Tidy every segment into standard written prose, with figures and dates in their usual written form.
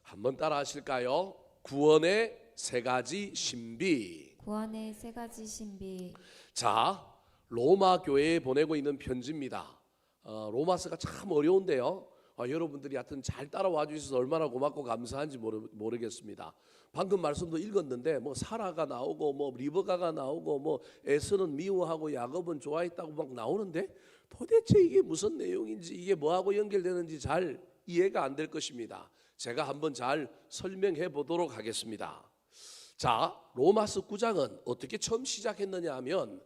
한번 따라 하실까요? 구원의 세 가지 신비. 구원의 세 가지 신비. 자, 로마 교회에 보내고 있는 편지입니다. 로마서가 참 어려운데요. 여러분들이 하여튼 잘 따라와 주셔서 얼마나 고맙고 감사한지 모르겠습니다. 방금 말씀도 읽었는데 뭐 사라가 나오고 뭐 리브가가 나오고 뭐 에스는 미워하고 야곱은 좋아했다고 막 나오는데 도대체 이게 무슨 내용인지 이게 뭐하고 연결되는지 잘 이해가 안 될 것입니다. 제가 한번 잘 설명해 보도록 하겠습니다. 자, 로마서 9장은 어떻게 처음 시작했느냐 하면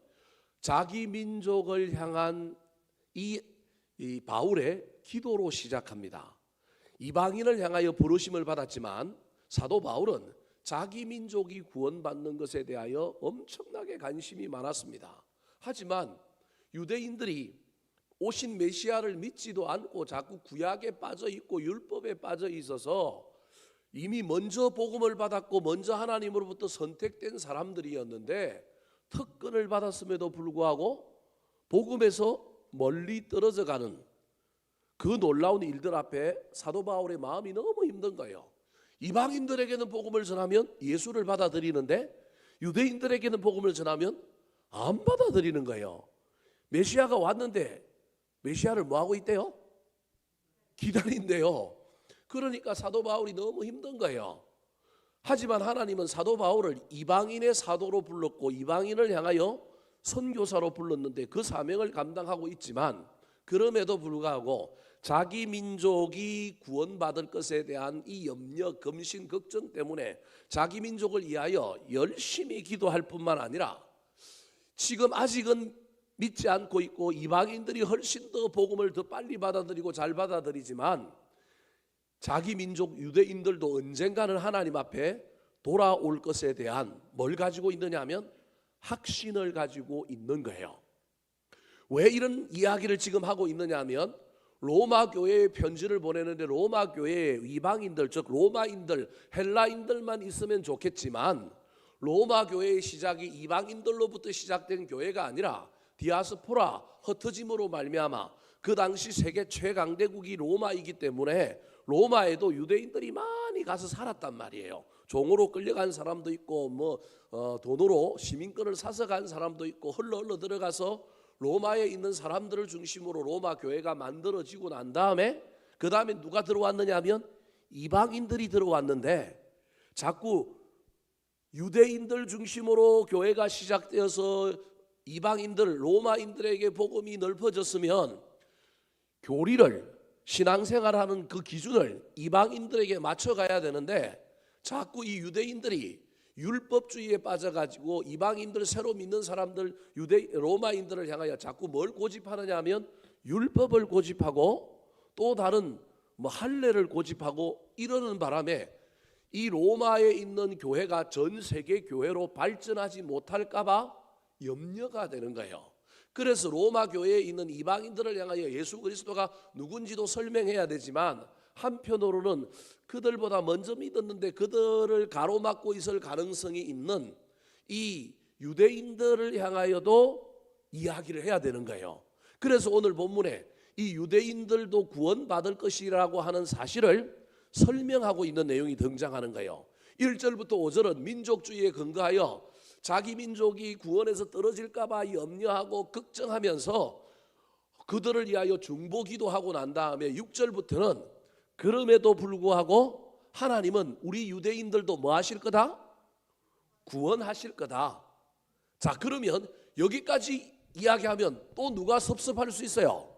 자기 민족을 향한 이 바울의 기도로 시작합니다. 이방인을 향하여 부르심을 받았지만 사도 바울은 자기 민족이 구원받는 것에 대하여 엄청나게 관심이 많았습니다. 하지만 유대인들이 오신 메시아를 믿지도 않고 자꾸 구약에 빠져 있고 율법에 빠져 있어서 이미 먼저 복음을 받았고 먼저 하나님으로부터 선택된 사람들이었는데 특권을 받았음에도 불구하고 복음에서 멀리 떨어져 가는 그 놀라운 일들 앞에 사도 바울의 마음이 너무 힘든 거예요. 이방인들에게는 복음을 전하면 예수를 받아들이는데 유대인들에게는 복음을 전하면 안 받아들이는 거예요. 메시아가 왔는데 메시아를 뭐하고 있대요? 기다린대요. 그러니까 사도 바울이 너무 힘든 거예요. 하지만 하나님은 사도 바울을 이방인의 사도로 불렀고 이방인을 향하여 선교사로 불렀는데 그 사명을 감당하고 있지만 그럼에도 불구하고 자기 민족이 구원받을 것에 대한 이 염려, 검신, 걱정 때문에 자기 민족을 위하여 열심히 기도할 뿐만 아니라 지금 아직은 믿지 않고 있고 이방인들이 훨씬 더 복음을 더 빨리 받아들이고 잘 받아들이지만 자기 민족 유대인들도 언젠가는 하나님 앞에 돌아올 것에 대한 뭘 가지고 있느냐 하면 확신을 가지고 있는 거예요. 왜 이런 이야기를 지금 하고 있느냐 하면 로마 교회에 편지를 보내는데 로마 교회에 이방인들 즉 로마인들 헬라인들만 있으면 좋겠지만 로마 교회의 시작이 이방인들로부터 시작된 교회가 아니라 디아스포라 흩어짐으로 말미암아 그 당시 세계 최강대국이 로마이기 때문에 로마에도 유대인들이 많이 가서 살았단 말이에요. 종으로 끌려간 사람도 있고 돈으로 시민권을 사서 간 사람도 있고 흘러 들어가서 로마에 있는 사람들을 중심으로 로마 교회가 만들어지고 난 다음에 그 다음에 누가 들어왔느냐 하면 이방인들이 들어왔는데 자꾸 유대인들 중심으로 교회가 시작되어서 이방인들 로마인들에게 복음이 넓어졌으면 교리를 신앙생활하는 그 기준을 이방인들에게 맞춰가야 되는데 자꾸 이 유대인들이 율법주의에 빠져가지고 이방인들 새로 믿는 사람들 로마인들을 향하여 자꾸 뭘 고집하느냐 하면 율법을 고집하고 또 다른 할례를 고집하고 이러는 바람에 이 로마에 있는 교회가 전 세계 교회로 발전하지 못할까 봐 염려가 되는 거예요. 그래서 로마 교회에 있는 이방인들을 향하여 예수 그리스도가 누군지도 설명해야 되지만 한편으로는 그들보다 먼저 믿었는데 그들을 가로막고 있을 가능성이 있는 이 유대인들을 향하여도 이야기를 해야 되는 거예요. 그래서 오늘 본문에 이 유대인들도 구원받을 것이라고 하는 사실을 설명하고 있는 내용이 등장하는 거예요. 1절부터 5절은 민족주의에 근거하여 자기 민족이 구원에서 떨어질까 봐 염려하고 걱정하면서 그들을 위하여 중보기도하고 난 다음에 6절부터는 그럼에도 불구하고 하나님은 우리 유대인들도 뭐 하실 거다? 구원하실 거다. 자, 그러면 여기까지 이야기하면 또 누가 섭섭할 수 있어요?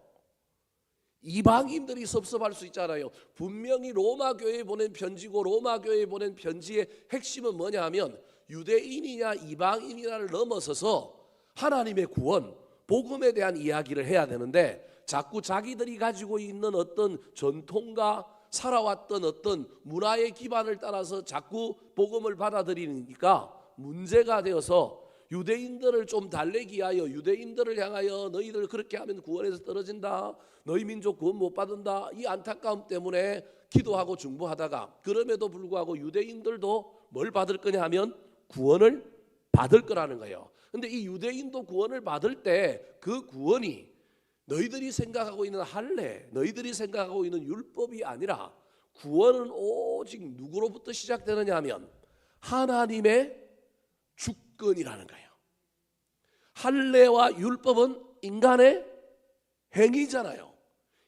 이방인들이 섭섭할 수 있잖아요. 분명히 로마 교회에 보낸 편지고 로마 교회에 보낸 편지의 핵심은 뭐냐 하면 유대인이냐 이방인이냐를 넘어서서 하나님의 구원, 복음에 대한 이야기를 해야 되는데 자꾸 자기들이 가지고 있는 어떤 전통과 살아왔던 어떤 문화의 기반을 따라서 자꾸 복음을 받아들이니까 문제가 되어서 유대인들을 좀 달래기 위하여 유대인들을 향하여 너희들 그렇게 하면 구원에서 떨어진다, 너희 민족 구원 못 받는다, 이 안타까움 때문에 기도하고 중보하다가 그럼에도 불구하고 유대인들도 뭘 받을 거냐 하면 구원을 받을 거라는 거예요. 근데 이 유대인도 구원을 받을 때 그 구원이 너희들이 생각하고 있는 할례, 너희들이 생각하고 있는 율법이 아니라 구원은 오직 누구로부터 시작되느냐 하면 하나님의 주권이라는 거예요. 할례와 율법은 인간의 행위잖아요.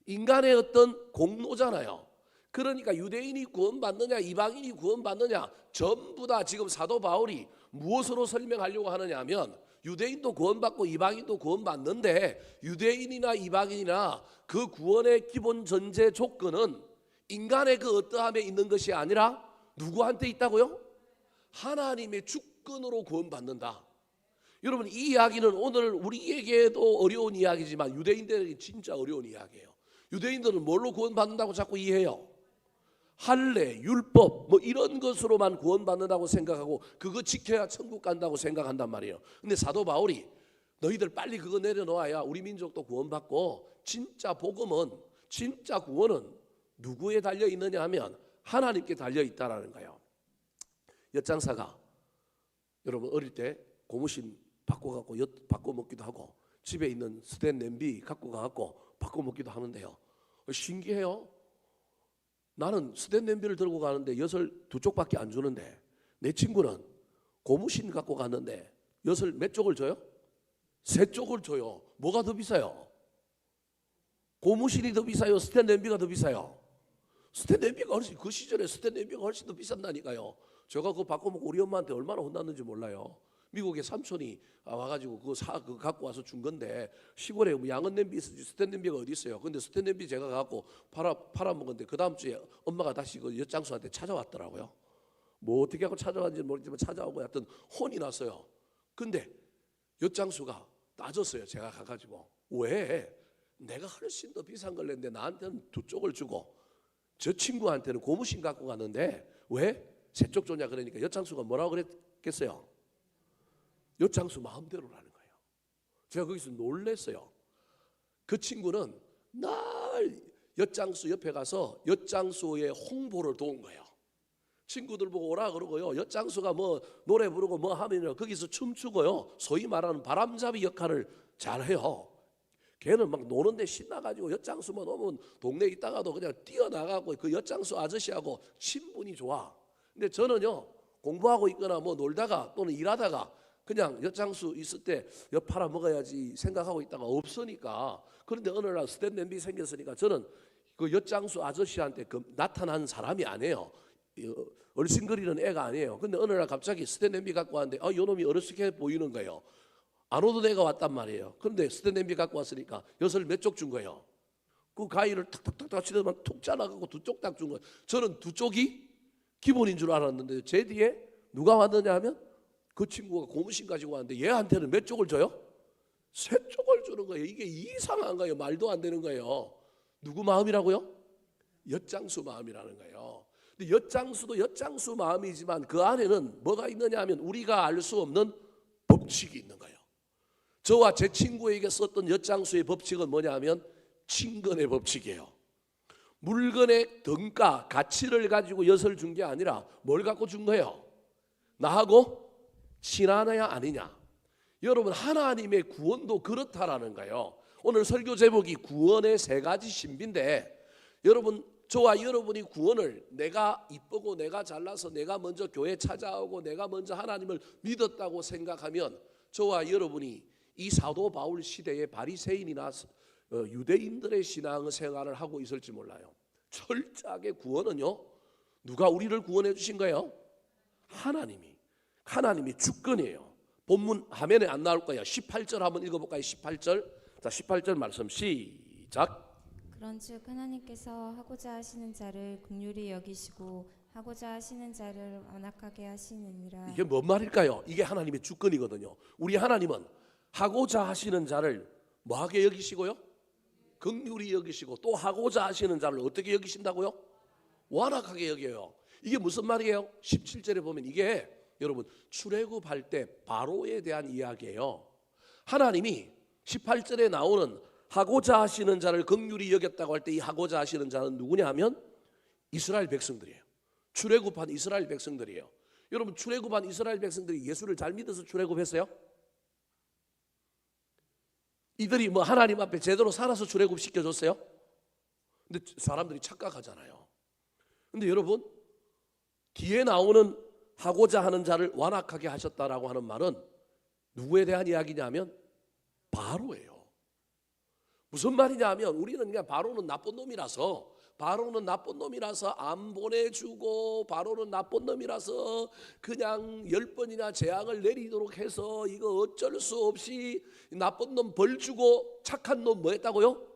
인간의 어떤 공로잖아요. 그러니까 유대인이 구원받느냐 이방인이 구원받느냐 전부 다 지금 사도 바울이 무엇으로 설명하려고 하느냐 하면 유대인도 구원받고 이방인도 구원받는데 유대인이나 이방인이나 그 구원의 기본 전제 조건은 인간의 그 어떠함에 있는 것이 아니라 누구한테 있다고요? 하나님의 주권으로 구원받는다. 여러분 이 이야기는 오늘 우리에게도 어려운 이야기지만 유대인들에게 진짜 어려운 이야기예요. 유대인들은 뭘로 구원받는다고 자꾸 이해해요? 할례, 율법 뭐 이런 것으로만 구원받는다고 생각하고 그거 지켜야 천국 간다고 생각한단 말이에요. 근데 사도 바울이 너희들 빨리 그거 내려놓아야 우리 민족도 구원받고 진짜 복음은 진짜 구원은 누구에 달려 있느냐 하면 하나님께 달려 있다라는 거예요. 엿장사가 여러분 어릴 때 고무신 바꿔갖고 엿 바꿔 먹기도 하고 집에 있는 스텐 냄비 갖고 가갖고 바꿔 먹기도 하는데요. 신기해요. 나는 스텐 냄비를 들고 가는데 엿을 2쪽밖에 안 주는데 내 친구는 고무신 갖고 갔는데 엿을 몇 쪽을 줘요? 3쪽을 줘요. 뭐가 더 비싸요? 고무신이 더 비싸요? 스텐 냄비가 더 비싸요? 스텐 냄비가 훨씬 그 시절에 스텐 냄비가 훨씬 더 비싼다니까요. 제가 그거 바꿔먹고 우리 엄마한테 얼마나 혼났는지 몰라요. 미국의 삼촌이 와가지고 그거 갖고 와서 준 건데 시골에 뭐 양은 냄비 있었지 스텐 냄비가 어디 있어요. 근데 스텐 냄비 제가 갖고 팔아먹었는데 그 다음 주에 엄마가 다시 그 엿장수한테 찾아왔더라고요. 뭐 어떻게 하고 찾아왔는지 모르겠지만 찾아오고 하여튼 혼이 났어요. 근데 엿장수가 따졌어요. 제가 가가지고 왜 내가 훨씬 더 비싼 걸 냈는데 나한테는 2쪽을 주고 저 친구한테는 고무신 갖고 갔는데 왜 3쪽 줬냐 그러니까 엿장수가 뭐라고 그랬겠어요? 엿장수 마음대로라는 거예요. 제가 거기서 놀랐어요. 그 친구는 날 엿장수 옆에 가서 엿장수의 홍보를 도운 거예요. 친구들 보고 오라 그러고요. 엿장수가 뭐 노래 부르고 뭐 하면 거기서 춤추고요. 소위 말하는 바람잡이 역할을 잘해요. 걔는 막 노는데 신나가지고 엿장수만 오면 동네에 있다가도 그냥 뛰어나가고 그 엿장수 아저씨하고 친분이 좋아. 근데 저는요 공부하고 있거나 뭐 놀다가 또는 일하다가 그냥 엿장수 있을 때 엿 팔아 먹어야지 생각하고 있다가 없으니까 그런데 어느 날 스텐 냄비 생겼으니까 저는 그 엿장수 아저씨한테 그 나타난 사람이 아니에요. 얼씬거리는 애가 아니에요. 근데 어느 날 갑자기 스텐 냄비 갖고 왔는데 요 놈이 어르스케 보이는 거예요. 안 오던 애가 왔단 말이에요. 그런데 스텐 냄비 갖고 왔으니까 엿을 몇 쪽 준 거예요. 그 가위를 탁탁탁 치더만 툭 잘라가고 2쪽 딱 준 거예요. 저는 2쪽이 기본인 줄 알았는데 제 뒤에 누가 왔느냐 하면 그 친구가 고무신 가지고 왔는데 얘한테는 몇 쪽을 줘요? 3쪽을 주는 거예요. 이게 이상한 거예요. 말도 안 되는 거예요. 누구 마음이라고요? 엿장수 마음이라는 거예요. 근데 엿장수도 엿장수 마음이지만 그 안에는 뭐가 있느냐 하면 우리가 알 수 없는 법칙이 있는 거예요. 저와 제 친구에게 썼던 엿장수의 법칙은 뭐냐 하면 친근의 법칙이에요. 물건의 등가, 가치를 가지고 엿을 준 게 아니라 뭘 갖고 준 거예요? 나하고 친하냐 아니냐. 여러분 하나님의 구원도 그렇다라는 거예요. 오늘 설교 제목이 구원의 3가지 신비인데 여러분 저와 여러분이 구원을 내가 이쁘고 내가 잘나서 내가 먼저 교회 찾아오고 내가 먼저 하나님을 믿었다고 생각하면 저와 여러분이 이 사도 바울 시대의 바리새인이나 유대인들의 신앙 생활을 하고 있을지 몰라요. 철저하게 구원은요 누가 우리를 구원해 주신 거예요? 하나님이 주권이에요. 본문 화면에 안 나올 거예요. 18절 한번 읽어볼까요? 18절. 자 18절 말씀 시작. 그런즉 하나님께서 하고자 하시는 자를 긍휼히 여기시고 하고자 하시는 자를 완악하게 하시느니라. 이게 뭔 말일까요? 이게 하나님의 주권이거든요. 우리 하나님은 하고자 하시는 자를 뭐하게 여기시고요? 긍휼히 여기시고 또 하고자 하시는 자를 어떻게 여기신다고요? 완악하게 여겨요. 이게 무슨 말이에요? 17절에 보면 이게 여러분 출애굽할 때 바로에 대한 이야기예요. 하나님이 18절에 나오는 하고자 하시는 자를 긍휼히 여겼다고 할 때 이 하고자 하시는 자는 누구냐 하면 이스라엘 백성들이에요. 출애굽한 이스라엘 백성들이에요. 여러분 출애굽한 이스라엘 백성들이 예수를 잘 믿어서 출애굽했어요? 이들이 뭐 하나님 앞에 제대로 살아서 출애굽 시켜줬어요? 근데 사람들이 착각하잖아요. 근데 여러분, 뒤에 나오는 하고자 하는 자를 완악하게 하셨다라고 하는 말은 누구에 대한 이야기냐면 바로예요. 무슨 말이냐 하면 우리는 그냥 바로는 나쁜 놈이라서 안 보내주고 바로는 나쁜 놈이라서 그냥 10번이나 재앙을 내리도록 해서 이거 어쩔 수 없이 나쁜 놈 벌 주고 착한 놈 뭐 했다고요?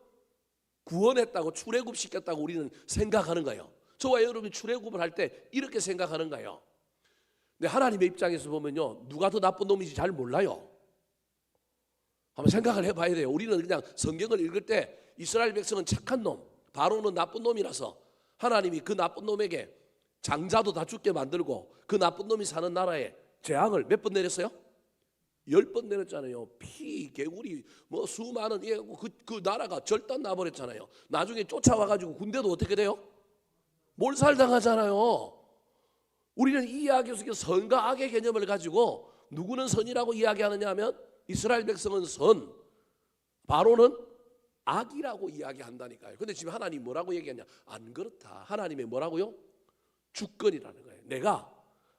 구원했다고, 출애굽 시켰다고 우리는 생각하는 거예요. 저와 여러분이 출애굽을 할 때 이렇게 생각하는 거예요. 근데 하나님의 입장에서 보면요, 누가 더 나쁜 놈인지 잘 몰라요. 한번 생각을 해봐야 돼요. 우리는 그냥 성경을 읽을 때 이스라엘 백성은 착한 놈, 바로는 나쁜 놈이라서 하나님이 그 나쁜 놈에게 장자도 다 죽게 만들고 그 나쁜 놈이 사는 나라에 재앙을 몇 번 내렸어요? 10번 내렸잖아요. 피, 개구리, 뭐 수많은 그 나라가 절단 나버렸잖아요. 나중에 쫓아와가지고 군대도 어떻게 돼요? 몰살당하잖아요. 우리는 이 이야기 속에 선과 악의 개념을 가지고 누구는 선이라고 이야기하느냐 하면 이스라엘 백성은 선, 바로는 악이라고 이야기한다니까요. 근데 지금 하나님 뭐라고 얘기하냐? 안 그렇다. 하나님의 뭐라고요? 주권이라는 거예요. 내가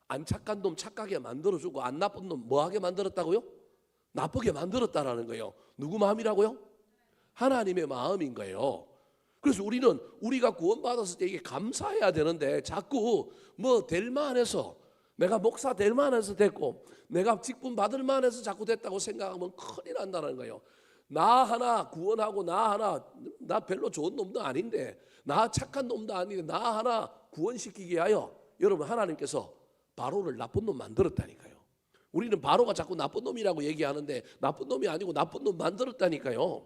안 착한 놈 착하게 만들어주고 안 나쁜 놈 뭐하게 만들었다고요? 나쁘게 만들었다라는 거예요. 누구 마음이라고요? 하나님의 마음인 거예요. 그래서 우리는 우리가 구원받았을 때 이게 감사해야 되는데 자꾸 뭐 될 만해서, 내가 목사 될 만해서 됐고 내가 직분 받을 만해서 자꾸 됐다고 생각하면 큰일 난다는 거예요. 나 하나 구원하고 나 별로 좋은 놈도 아닌데, 나 착한 놈도 아닌데 나 하나 구원시키기 위하여 여러분 하나님께서 바로를 나쁜 놈 만들었다니까요. 우리는 바로가 자꾸 나쁜 놈이라고 얘기하는데 나쁜 놈이 아니고 나쁜 놈 만들었다니까요.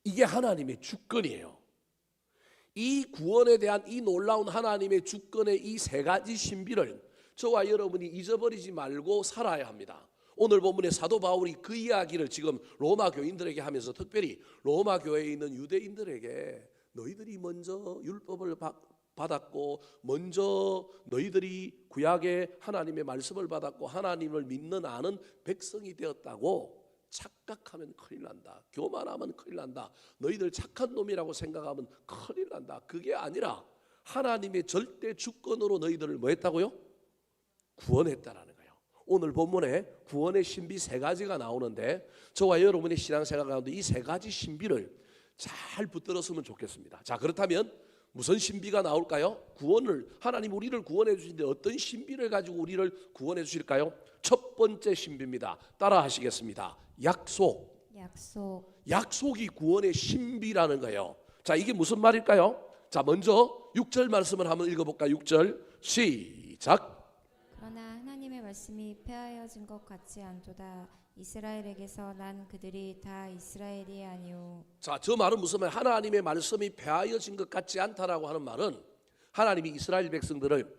이게 하나님의 주권이에요. 이 구원에 대한 이 놀라운 하나님의 주권의 이 세 가지 신비를 저와 여러분이 잊어버리지 말고 살아야 합니다. 오늘 본문의 사도 바울이 그 이야기를 지금 로마 교인들에게 하면서 특별히 로마 교회에 있는 유대인들에게 너희들이 먼저 율법을 받았고 먼저 너희들이 구약의 하나님의 말씀을 받았고 하나님을 믿는 아는 백성이 되었다고 착각하면 큰일 난다. 교만하면 큰일 난다. 너희들 착한 놈이라고 생각하면 큰일 난다. 그게 아니라 하나님의 절대 주권으로 너희들을 뭐 했다고요? 구원했다라는 거예요. 오늘 본문에 구원의 신비 세 가지가 나오는데 저와 여러분의 신앙생활 가운데 이 세 가지 신비를 잘 붙들었으면 좋겠습니다. 자, 그렇다면 무슨 신비가 나올까요? 구원을, 하나님 우리를 구원해 주시는데 어떤 신비를 가지고 우리를 구원해 주실까요? 첫 번째 신비입니다. 따라 하시겠습니다. 약속이 구원의 신비라는 거예요. 자, 이게 무슨 말일까요? 자, 먼저 6절 말씀을 한번 읽어볼까요? 6절 시작. 그러나 하나님의 말씀이 폐하여진 것 같지 않도다. 이스라엘에게서 난 그들이 다 이스라엘이 아니오. 자, 저 말은 무슨 말? 하나님의 말씀이 폐하여진 것 같지 않다라고 하는 말은 하나님이 이스라엘 백성들을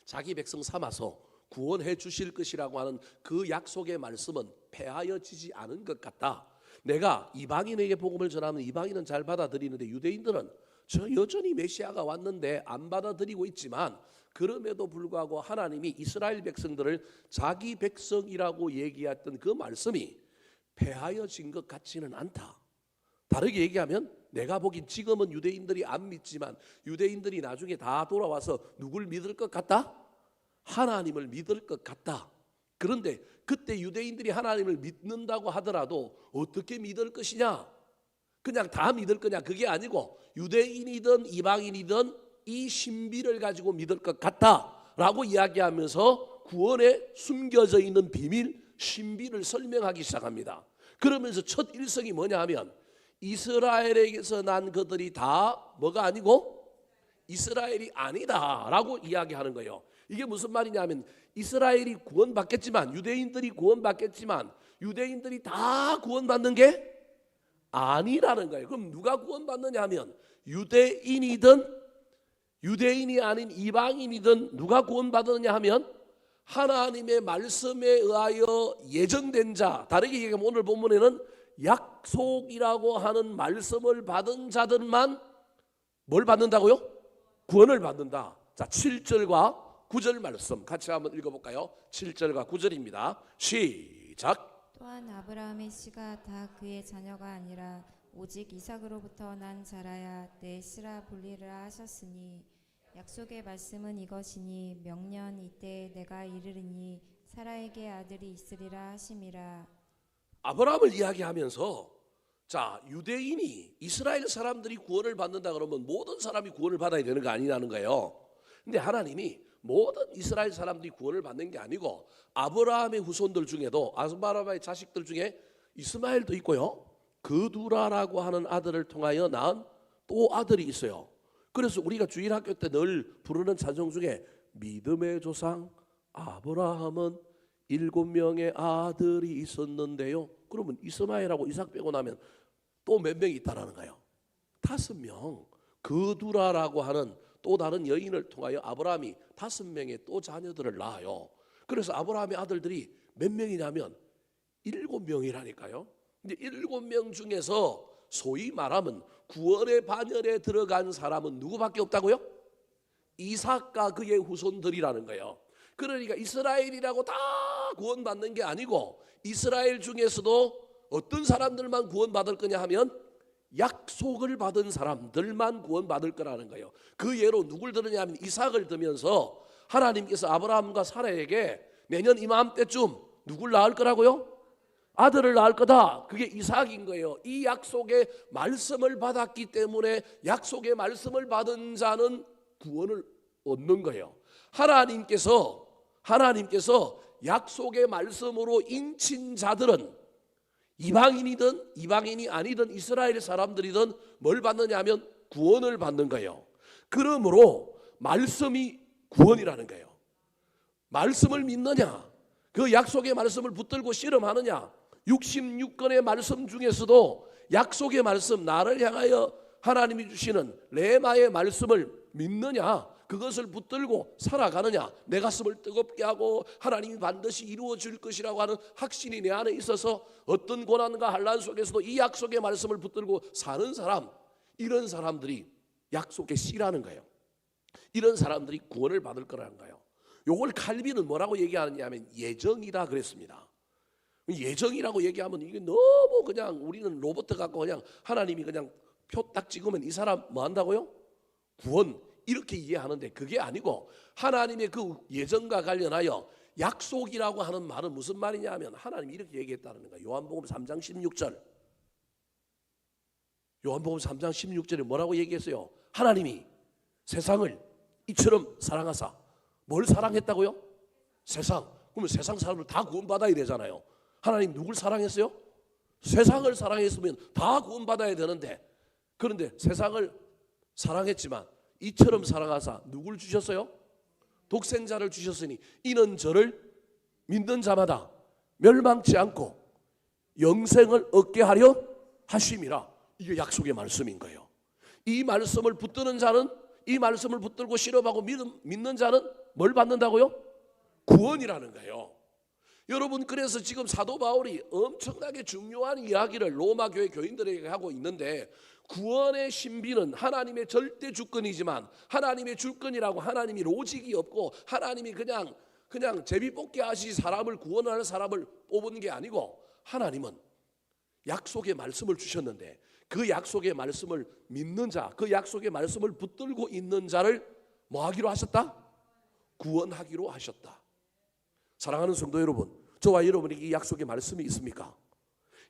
자기 백성 삼아서 구원해 주실 것이라고 하는 그 약속의 말씀은 폐하여지지 않은 것 같다. 내가 이방인에게 복음을 전하면 이방인은 잘 받아들이는데 유대인들은 저 여전히 메시아가 왔는데 안 받아들이고 있지만 그럼에도 불구하고 하나님이 이스라엘 백성들을 자기 백성이라고 얘기했던 그 말씀이 폐하여진 것 같지는 않다. 다르게 얘기하면 내가 보긴 지금은 유대인들이 안 믿지만 유대인들이 나중에 다 돌아와서 누굴 믿을 것 같다? 하나님을 믿을 것 같다. 그런데 그때 유대인들이 하나님을 믿는다고 하더라도 어떻게 믿을 것이냐? 그냥 다 믿을 거냐? 그게 아니고 유대인이든 이방인이든 이 신비를 가지고 믿을 것 같다라고 이야기하면서 구원에 숨겨져 있는 비밀, 신비를 설명하기 시작합니다. 그러면서 첫 일성이 뭐냐 하면 이스라엘에게서 난 그들이 다 뭐가 아니고 이스라엘이 아니다라고 이야기하는 거예요. 이게 무슨 말이냐 하면 이스라엘이 구원받겠지만 유대인들이 구원받겠지만 유대인들이 다 구원받는 게 아니라는 거예요. 그럼 누가 구원받느냐 하면 유대인이든 유대인이 아닌 이방인이든 누가 구원받느냐 하면 하나님의 말씀에 의하여 예정된 자, 다르게 얘기하면 오늘 본문에는 약속이라고 하는 말씀을 받은 자들만 뭘 받는다고요? 구원을 받는다. 자, 7절과 9절 말씀 같이 한번 읽어볼까요? 7절과 9절입니다. 시작. 또한 아브라함의 씨가 다 그의 자녀가 아니라 오직 이삭으로부터 난 자라야 내 씨라 불리라 하셨으니 약속의 말씀은 이것이니 명년 이때에 내가 이르리니 사라에게 아들이 있으리라 하심이라. 아브라함을 이야기하면서 자, 유대인이 이스라엘 사람들이 구원을 받는다 그러면 모든 사람이 구원을 받아야 되는 거 아니냐는 거예요. 근데 하나님이 모든 이스라엘 사람들이 구원을 받는 게 아니고 아브라함의 후손들 중에도 아브라함의 자식들 중에 이스마엘도 있고요, 그두라라고 하는 아들을 통하여 낳은 또 아들이 있어요. 그래서 우리가 주일학교 때 늘 부르는 찬송 중에 믿음의 조상 아브라함은 7명의 아들이 있었는데요. 그러면 이스마엘하고 이삭 빼고 나면 또 몇 명이 있다라는 거예요. 5명. 그두라라고 하는 또 다른 여인을 통하여 아브라함이 5명의 또 자녀들을 낳아요. 그래서 아브라함의 아들들이 몇 명이냐면 7명이라니까요. 근데 7명 중에서 소위 말하면 구원의 반열에 들어간 사람은 누구밖에 없다고요? 이삭과 그의 후손들이라는 거예요. 그러니까 이스라엘이라고 다 구원받는 게 아니고 이스라엘 중에서도 어떤 사람들만 구원받을 거냐 하면 약속을 받은 사람들만 구원받을 거라는 거예요. 그 예로 누굴 들으냐면 이삭을 들면서 하나님께서 아브라함과 사라에게 내년 이맘때쯤 누굴 낳을 거라고요? 아들을 낳을 거다. 그게 이삭인 거예요. 이 약속의 말씀을 받았기 때문에 약속의 말씀을 받은 자는 구원을 얻는 거예요. 하나님께서 약속의 말씀으로 인친 자들은 이방인이든 이방인이 아니든 이스라엘 사람들이든 뭘 받느냐 하면 구원을 받는 거예요. 그러므로 말씀이 구원이라는 거예요. 말씀을 믿느냐, 그 약속의 말씀을 붙들고 씨름하느냐. 66권의 말씀 중에서도 약속의 말씀, 나를 향하여 하나님이 주시는 레마의 말씀을 믿느냐, 그것을 붙들고 살아가느냐, 내 가슴을 뜨겁게 하고 하나님이 반드시 이루어 줄 것이라고 하는 확신이 내 안에 있어서 어떤 고난과 환난 속에서도 이 약속의 말씀을 붙들고 사는 사람, 이런 사람들이 약속의 씨라는 거예요. 이런 사람들이 구원을 받을 거라는 거예요. 요걸 칼빈은 뭐라고 얘기하느냐 하면 예정이다 그랬습니다. 예정이라고 얘기하면 이게 너무 그냥 우리는 로봇 갖고 그냥 하나님이 그냥 표 딱 찍으면 이 사람 뭐 한다고요? 구원, 이렇게 이해하는데 그게 아니고 하나님의 그 예정과 관련하여 약속이라고 하는 말은 무슨 말이냐 하면 하나님이 이렇게 얘기했다는 거예요. 요한복음 3장 16절. 요한복음 3장 16절에 뭐라고 얘기했어요? 하나님이 세상을 이처럼 사랑하사. 뭘 사랑했다고요? 세상. 그러면 세상 사람을 다 구원받아야 되잖아요. 하나님 누굴 사랑했어요? 세상을 사랑했으면 다 구원받아야 되는데, 그런데 세상을 사랑했지만 이처럼 사랑하사 누굴 주셨어요? 독생자를 주셨으니 이는 저를 믿는 자마다 멸망치 않고 영생을 얻게 하려 하심이라. 이게 약속의 말씀인 거예요. 이 말씀을 붙드는 자는, 이 말씀을 붙들고 실험하고 믿는 자는 뭘 받는다고요? 구원이라는 거예요. 여러분, 그래서 지금 사도 바울이 엄청나게 중요한 이야기를 로마 교회 교인들에게 하고 있는데, 구원의 신비는 하나님의 절대 주권이지만 하나님의 주권이라고 하나님이 로직이 없고 하나님이 그냥 제비뽑기 하시 사람을 구원하는 사람을 뽑은 게 아니고, 하나님은 약속의 말씀을 주셨는데 그 약속의 말씀을 믿는 자, 그 약속의 말씀을 붙들고 있는 자를 뭐 하기로 하셨다? 구원하기로 하셨다. 사랑하는 성도 여러분, 저와 여러분에게 이 약속의 말씀이 있습니까?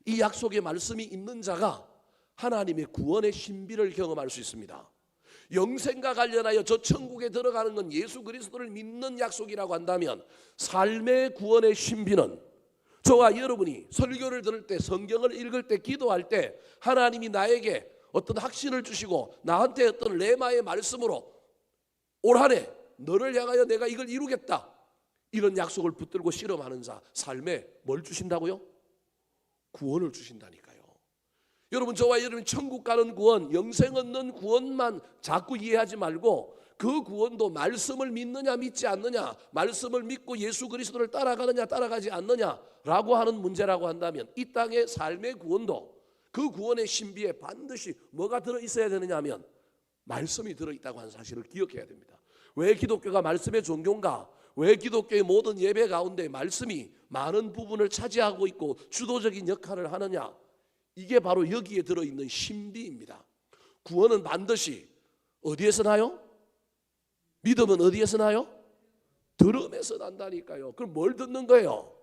이 약속의 말씀이 있는 자가 하나님의 구원의 신비를 경험할 수 있습니다. 영생과 관련하여 저 천국에 들어가는 건 예수 그리스도를 믿는 약속이라고 한다면, 삶의 구원의 신비는 저와 여러분이 설교를 들을 때, 성경을 읽을 때, 기도할 때 하나님이 나에게 어떤 확신을 주시고 나한테 어떤 레마의 말씀으로 올 한 해 너를 향하여 내가 이걸 이루겠다, 이런 약속을 붙들고 실험하는 자 삶에 뭘 주신다고요? 구원을 주신다니까요. 여러분, 저와 여러분 천국 가는 구원, 영생 얻는 구원만 자꾸 이해하지 말고 그 구원도 말씀을 믿느냐 믿지 않느냐, 말씀을 믿고 예수 그리스도를 따라가느냐 따라가지 않느냐라고 하는 문제라고 한다면, 이 땅의 삶의 구원도 그 구원의 신비에 반드시 뭐가 들어있어야 되느냐 하면 말씀이 들어있다고 하는 사실을 기억해야 됩니다. 왜 기독교가 말씀의 종교인가? 왜 기독교의 모든 예배 가운데 말씀이 많은 부분을 차지하고 있고 주도적인 역할을 하느냐? 이게 바로 여기에 들어있는 신비입니다. 구원은 반드시 어디에서 나요? 믿음은 어디에서 나요? 들음에서 난다니까요. 그럼 뭘 듣는 거예요?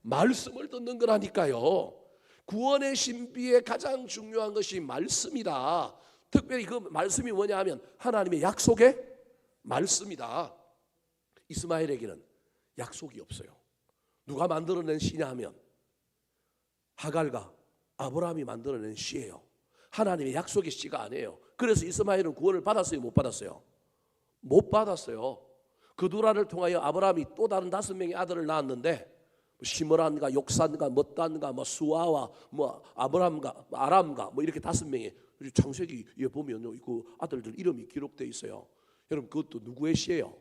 말씀을 듣는 거라니까요. 구원의 신비의 가장 중요한 것이 말씀이다. 특별히 그 말씀이 뭐냐 하면 하나님의 약속의 말씀이다. 이스마엘에게는 약속이 없어요. 누가 만들어낸 시냐 하면 하갈과 아브라함이 만들어낸 시예요. 하나님의 약속의 시가 아니에요. 그래서 이스마엘은 구원을 받았어요, 못 받았어요? 못 받았어요. 그 두라를 통하여 아브라함이 또 다른 5명의 아들을 낳았는데 시므란과 욕산과 뭇단과 수아와 아브람과 아람과 이렇게 5명의 창세기에 보면 그 아들들 이름이 기록되어 있어요. 여러분 그것도 누구의 시예요?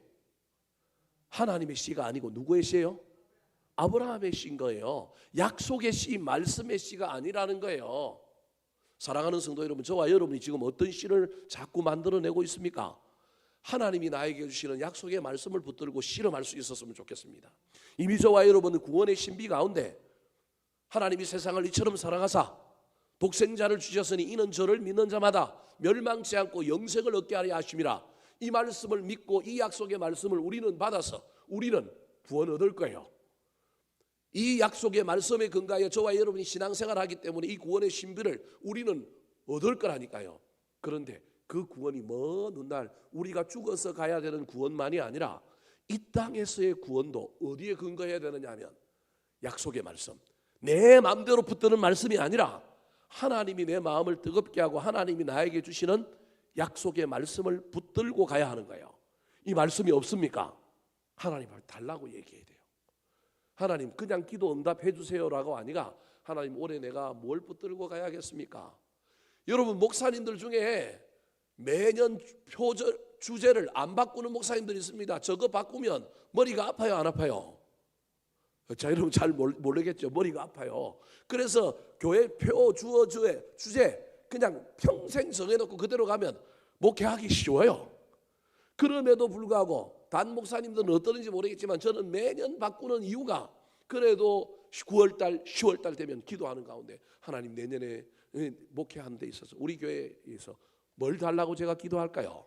하나님의 시가 아니고 누구의 시예요? 아브라함의 시인 거예요. 약속의 시, 말씀의 시가 아니라는 거예요. 사랑하는 성도 여러분, 저와 여러분이 지금 어떤 시를 자꾸 만들어내고 있습니까? 하나님이 나에게 주시는 약속의 말씀을 붙들고 실험할 수 있었으면 좋겠습니다. 이미 저와 여러분은 구원의 신비 가운데 하나님이 세상을 이처럼 사랑하사 독생자를 주셨으니 이는 저를 믿는 자마다 멸망치 않고 영생을 얻게 하려 하심이라. 이 말씀을 믿고 이 약속의 말씀을 우리는 받아서 우리는 구원 얻을 거예요. 이 약속의 말씀에 근거하여 저와 여러분이 신앙생활을 하기 때문에 이 구원의 신비를 우리는 얻을 거라니까요. 그런데 그 구원이 먼 훗날 우리가 죽어서 가야 되는 구원만이 아니라 이 땅에서의 구원도 어디에 근거해야 되느냐 하면 약속의 말씀, 내 마음대로 붙드는 말씀이 아니라 하나님이 내 마음을 뜨겁게 하고 하나님이 나에게 주시는 약속의 말씀을 붙들고 가야 하는 거예요. 이 말씀이 없습니까? 하나님을 달라고 얘기해야 돼요. 하나님 그냥 기도 응답해 주세요라고 아니라 하나님 올해 내가 뭘 붙들고 가야겠습니까? 여러분 목사님들 중에 매년 표절 주제를 안 바꾸는 목사님들이 있습니다. 저거 바꾸면 머리가 아파요, 안 아파요? 자, 여러분 잘 모르겠죠. 머리가 아파요. 그래서 교회 표 주어 주제 그냥 평생 정해놓고 그대로 가면 목회하기 쉬워요. 그럼에도 불구하고 단 목사님들은 어떠는지 모르겠지만 저는 매년 바꾸는 이유가 그래도 9월달 10월달 되면 기도하는 가운데 하나님 내년에 목회하는 데 있어서 우리 교회에서 뭘 달라고 제가 기도할까요?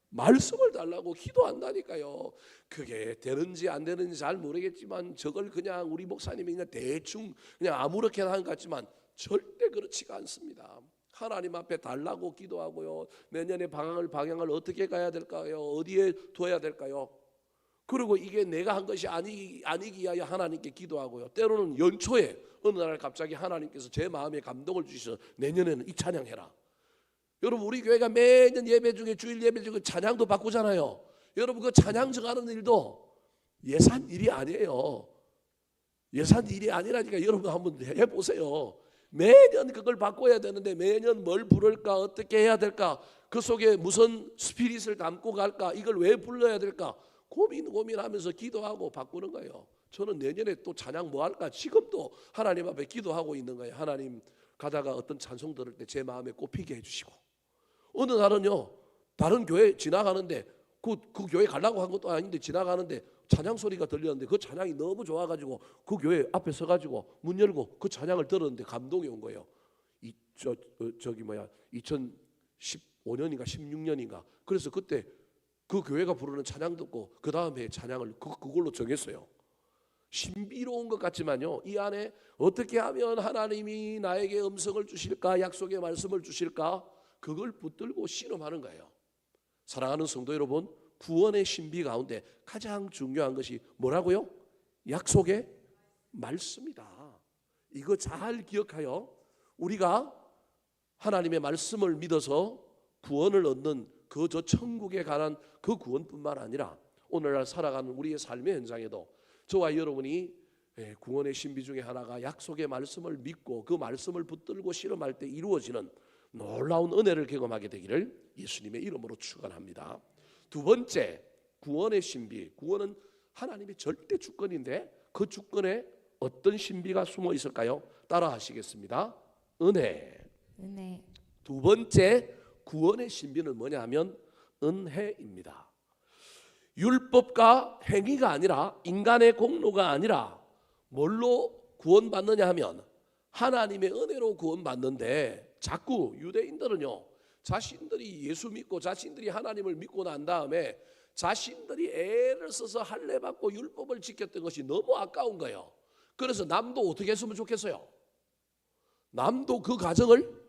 말씀을 달라고 기도한다니까요. 그게 되는지 안 되는지 잘 모르겠지만 저걸 그냥 우리 목사님이 그냥 대충 그냥 아무렇게나 하는 것 같지만 절대 그렇지가 않습니다. 하나님 앞에 달라고 기도하고요. 내년에 방향을 어떻게 가야 될까요? 어디에 둬야 될까요? 그리고 이게 내가 한 것이 아니기 위하여 하나님께 기도하고요. 때로는 연초에 어느 날 갑자기 하나님께서 제 마음에 감동을 주셔서 내년에는 이 찬양해라. 여러분 우리 교회가 매년 예배 중에 주일 예배 중에 찬양도 바꾸잖아요. 여러분 그 찬양 정하는 일도 예산 일이 아니에요. 예산 일이 아니라니까 여러분 한번 해보세요. 매년 그걸 바꿔야 되는데 매년 뭘 부를까 어떻게 해야 될까 그 속에 무슨 스피릿을 담고 갈까 이걸 왜 불러야 될까 고민하면서 기도하고 바꾸는 거예요. 저는 내년에 또 찬양 뭐 할까 지금도 하나님 앞에 기도하고 있는 거예요. 하나님 가다가 어떤 찬송 들을 때 제 마음에 꼽히게 해주시고 어느 날은요 다른 교회 지나가는데 그 교회 가려고 한 것도 아닌데 지나가는데 찬양 소리가 들렸는데 그 찬양이 너무 좋아가지고 그 교회 앞에 서가지고 문 열고 그 찬양을 들었는데 감동이 온 거예요. 2015년인가 16년인가 그래서 그때 그 교회가 부르는 찬양 듣고 그 다음에 찬양을 그걸로 정했어요. 신비로운 것 같지만요 이 안에 어떻게 하면 하나님이 나에게 음성을 주실까 약속의 말씀을 주실까 그걸 붙들고 실험하는 거예요. 사랑하는 성도 여러분 구원의 신비 가운데 가장 중요한 것이 뭐라고요? 약속의 말씀이다. 이거 잘 기억하여 우리가 하나님의 말씀을 믿어서 구원을 얻는 그 저 천국에 관한 그 구원뿐만 아니라 오늘날 살아가는 우리의 삶의 현장에도 저와 여러분이 구원의 신비 중에 하나가 약속의 말씀을 믿고 그 말씀을 붙들고 실험할 때 이루어지는 놀라운 은혜를 경험하게 되기를 예수님의 이름으로 축원합니다. 두 번째 구원의 신비. 구원은 하나님의 절대 주권인데 그 주권에 어떤 신비가 숨어 있을까요? 따라 하시겠습니다. 은혜. 두 번째 구원의 신비는 뭐냐 하면 은혜입니다. 율법과 행위가 아니라 인간의 공로가 아니라 뭘로 구원받느냐 하면 하나님의 은혜로 구원받는데, 자꾸 유대인들은요 자신들이 예수 믿고 자신들이 하나님을 믿고 난 다음에 자신들이 애를 써서 할례 받고 율법을 지켰던 것이 너무 아까운 거예요. 그래서 남도 어떻게 했으면 좋겠어요? 남도 그 가정을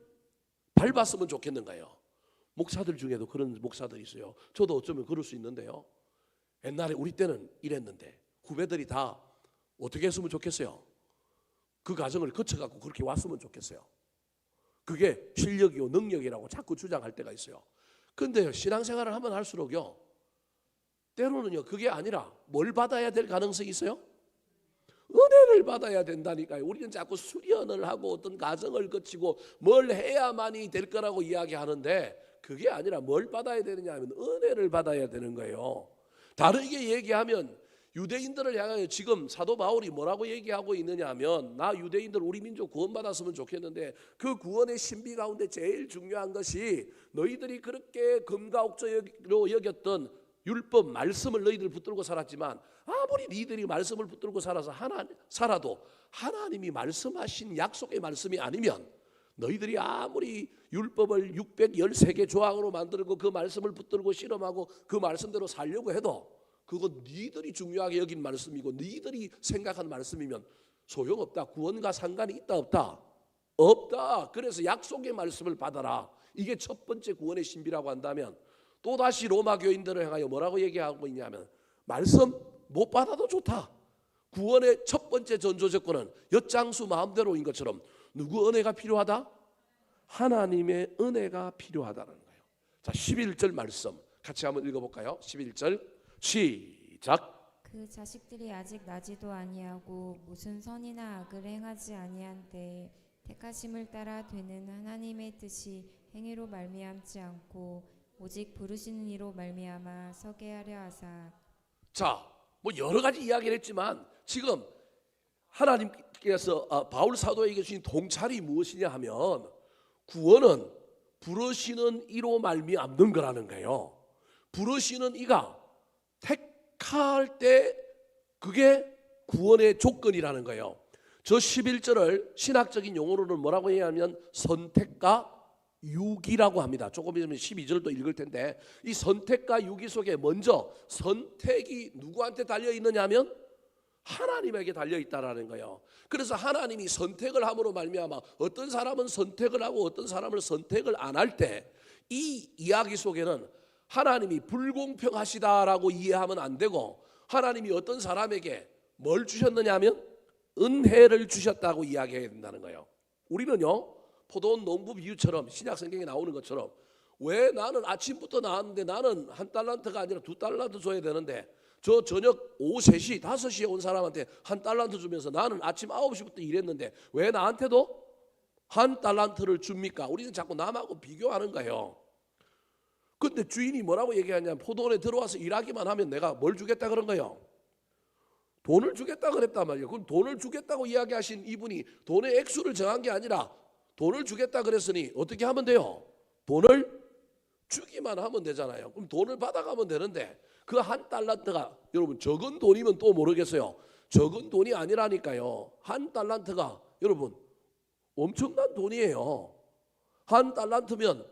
밟았으면 좋겠는 거예요. 목사들 중에도 그런 목사들이 있어요. 저도 어쩌면 그럴 수 있는데요. 옛날에 우리 때는 이랬는데 후배들이 다 어떻게 했으면 좋겠어요? 그 과정을 거쳐갖고 그렇게 왔으면 좋겠어요. 그게 실력이고 능력이라고 자꾸 주장할 때가 있어요. 근데 신앙생활을 하면 할수록요, 때로는요 그게 아니라 뭘 받아야 될 가능성이 있어요? 은혜를 받아야 된다니까요. 우리는 자꾸 수련을 하고 어떤 과정을 거치고 뭘 해야만이 될 거라고 이야기하는데, 그게 아니라 뭘 받아야 되느냐 하면 은혜를 받아야 되는 거예요. 다르게 얘기하면 유대인들을 향하여 지금 사도 바울이 뭐라고 얘기하고 있느냐 하면, 나 유대인들 우리 민족 구원받았으면 좋겠는데 그 구원의 신비 가운데 제일 중요한 것이 너희들이 그렇게 금과 옥조로 여겼던 율법 말씀을 너희들 붙들고 살았지만, 아무리 너희들이 말씀을 붙들고 살아도 하나님이 말씀하신 약속의 말씀이 아니면, 너희들이 아무리 율법을 613개 조항으로 만들고 그 말씀을 붙들고 실험하고 그 말씀대로 살려고 해도 그건 너희들이 중요하게 여긴 말씀이고 너희들이 생각한 말씀이면 소용없다. 구원과 상관이 있다 없다? 없다. 그래서 약속의 말씀을 받아라. 이게 첫 번째 구원의 신비라고 한다면, 또다시 로마 교인들을 향하여 뭐라고 얘기하고 있냐면, 말씀 못 받아도 좋다. 구원의 첫 번째 전조 조건은 엿장수 마음대로인 것처럼 누구 은혜가 필요하다? 하나님의 은혜가 필요하다는 거예요. 자, 11절 말씀 같이 한번 읽어볼까요? 11절 시작. 그 자식들이 아직 나지도 아니하고 무슨 선이나 악을 행하지 아니한 때에 택하심을 따라 되는 하나님의 뜻이 행위로 말미암지 않고 오직 부르시는 이로 말미암아 서게 하려 하사. 자, 뭐 여러 가지 이야기를 했지만 지금 하나님께서 바울 사도에게 주신 통찰이 무엇이냐 하면, 구원은 부르시는 이로 말미암는 거라는 거예요. 부르시는 이가 택할 때 그게 구원의 조건이라는 거예요. 저 11절을 신학적인 용어로는 뭐라고 얘기하면 선택과 유기라고 합니다. 조금 있으면 12절도 읽을 텐데, 이 선택과 유기 속에 먼저 선택이 누구한테 달려 있느냐 하면 하나님에게 달려 있다라는 거예요. 그래서 하나님이 선택을 함으로 말미암아 어떤 사람은 선택을 하고 어떤 사람을 선택을 안 할 때, 이 이야기 속에는 하나님이 불공평하시다라고 이해하면 안 되고, 하나님이 어떤 사람에게 뭘 주셨느냐 하면 은혜를 주셨다고 이야기해야 된다는 거예요. 우리는요 포도원 농부 비유처럼 신약 성경에 나오는 것처럼, 왜 나는 아침부터 나왔는데 나는 한 달란트가 아니라 2달란트 줘야 되는데 저 저녁 오후 3시 5시에 온 사람한테 한 달란트 주면서 나는 아침 9시부터 일했는데 왜 나한테도 한 달란트를 줍니까? 우리는 자꾸 남하고 비교하는 거예요. 근데 주인이 뭐라고 얘기하냐면, 포도원에 들어와서 일하기만 하면 내가 뭘 주겠다 그런 거예요? 돈을 주겠다 그랬단 말이에요. 그럼 돈을 주겠다고 이야기하신 이분이 돈의 액수를 정한 게 아니라 돈을 주겠다 그랬으니 어떻게 하면 돼요? 돈을 주기만 하면 되잖아요. 그럼 돈을 받아가면 되는데, 그 한 달란트가 여러분 적은 돈이면 또 모르겠어요. 적은 돈이 아니라니까요. 한 달란트가 여러분 엄청난 돈이에요. 한 달란트면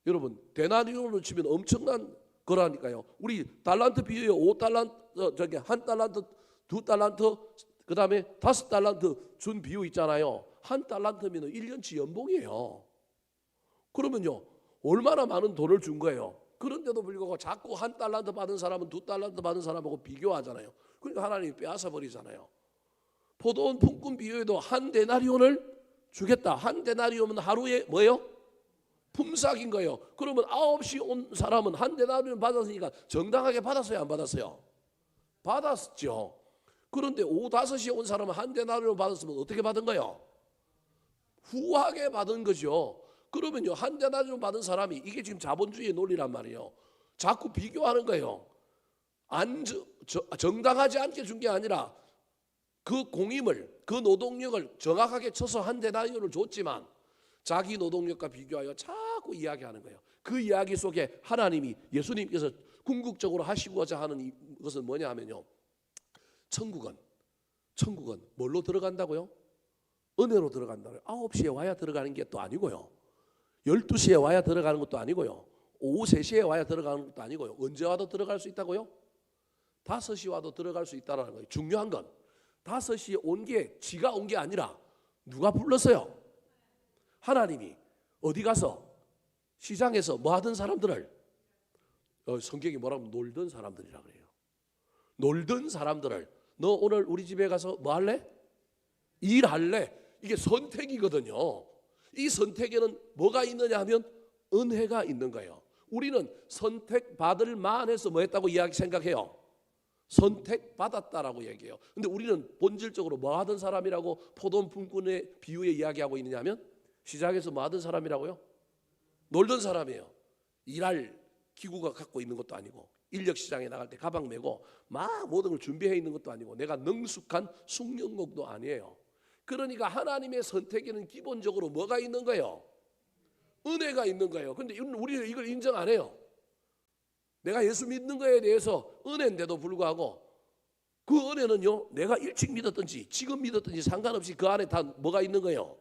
여러분 데나리온으로 치면 엄청난 거라니까요. 우리 달란트 비율이 5달란트, 저기 한 달란트, 2달란트, 그 다음에 5달란트 준 비유 있잖아요. 한 달란트면 1년치 연봉이에요. 그러면요 얼마나 많은 돈을 준 거예요. 그런데도 불구하고 자꾸 한 달란트 받은 사람은 2달란트 받은 사람하고 비교하잖아요. 그러니까 하나님이 빼앗아 버리잖아요. 포도원 품꾼 비유에도 한 데나리온을 주겠다. 한 데나리온은 하루에 뭐예요? 품삯인 거예요. 그러면 9시 온 사람은 한 데나리온 받았으니까 정당하게 받았어요, 안 받았어요? 받았죠. 그런데 오후 5시에 온 사람은 한 데나리온 받았으면 어떻게 받은 거예요? 후하게 받은 거죠. 그러면요 한 데나리온 받은 사람이, 이게 지금 자본주의의 논리란 말이에요. 자꾸 비교하는 거예요. 정당하지 않게 준 게 아니라 그 공임을, 그 노동력을 정확하게 쳐서 한 데나리온을 줬지만 자기 노동력과 비교하여 자꾸 이야기하는 거예요. 그 이야기 속에 하나님이, 예수님께서 궁극적으로 하시고자 하는 것은 뭐냐 하면요, 천국은 천국은 뭘로 들어간다고요? 은혜로 들어간다고요. 9시에 와야 들어가는 게 또 아니고요. 12시에 와야 들어가는 것도 아니고요. 오후 3시에 와야 들어가는 것도 아니고요. 언제 와도 들어갈 수 있다고요? 5시 와도 들어갈 수 있다는 거예요. 중요한 건 5시에 온 게 지가 온 게 아니라 누가 불렀어요? 하나님이 어디 가서 시장에서 뭐 하던 사람들을 성경이 뭐라고 놀던 사람들이라 그래요. 놀던 사람들을 너 오늘 우리 집에 가서 뭐 할래? 일할래? 이게 선택이거든요. 이 선택에는 뭐가 있느냐 하면 은혜가 있는 거예요. 우리는 선택받을 만해서 뭐 했다고 생각해요? 선택받았다라고 얘기해요. 근데 우리는 본질적으로 뭐 하던 사람이라고 포도원 품꾼의 비유에 이야기하고 있느냐면 시장에서 뭐 하던 사람이라고요? 놀던 사람이에요. 일할 기구가 갖고 있는 것도 아니고 인력 시장에 나갈 때 가방 메고 막 모든 걸 준비해 있는 것도 아니고 내가 능숙한 숙련곡도 아니에요. 그러니까 하나님의 선택에는 기본적으로 뭐가 있는 거예요? 은혜가 있는 거예요. 근데 우리는 이걸 인정 안 해요. 내가 예수 믿는 거에 대해서 은혜인데도 불구하고 그 은혜는요, 내가 일찍 믿었든지 지금 믿었든지 상관없이 그 안에 다 뭐가 있는 거예요?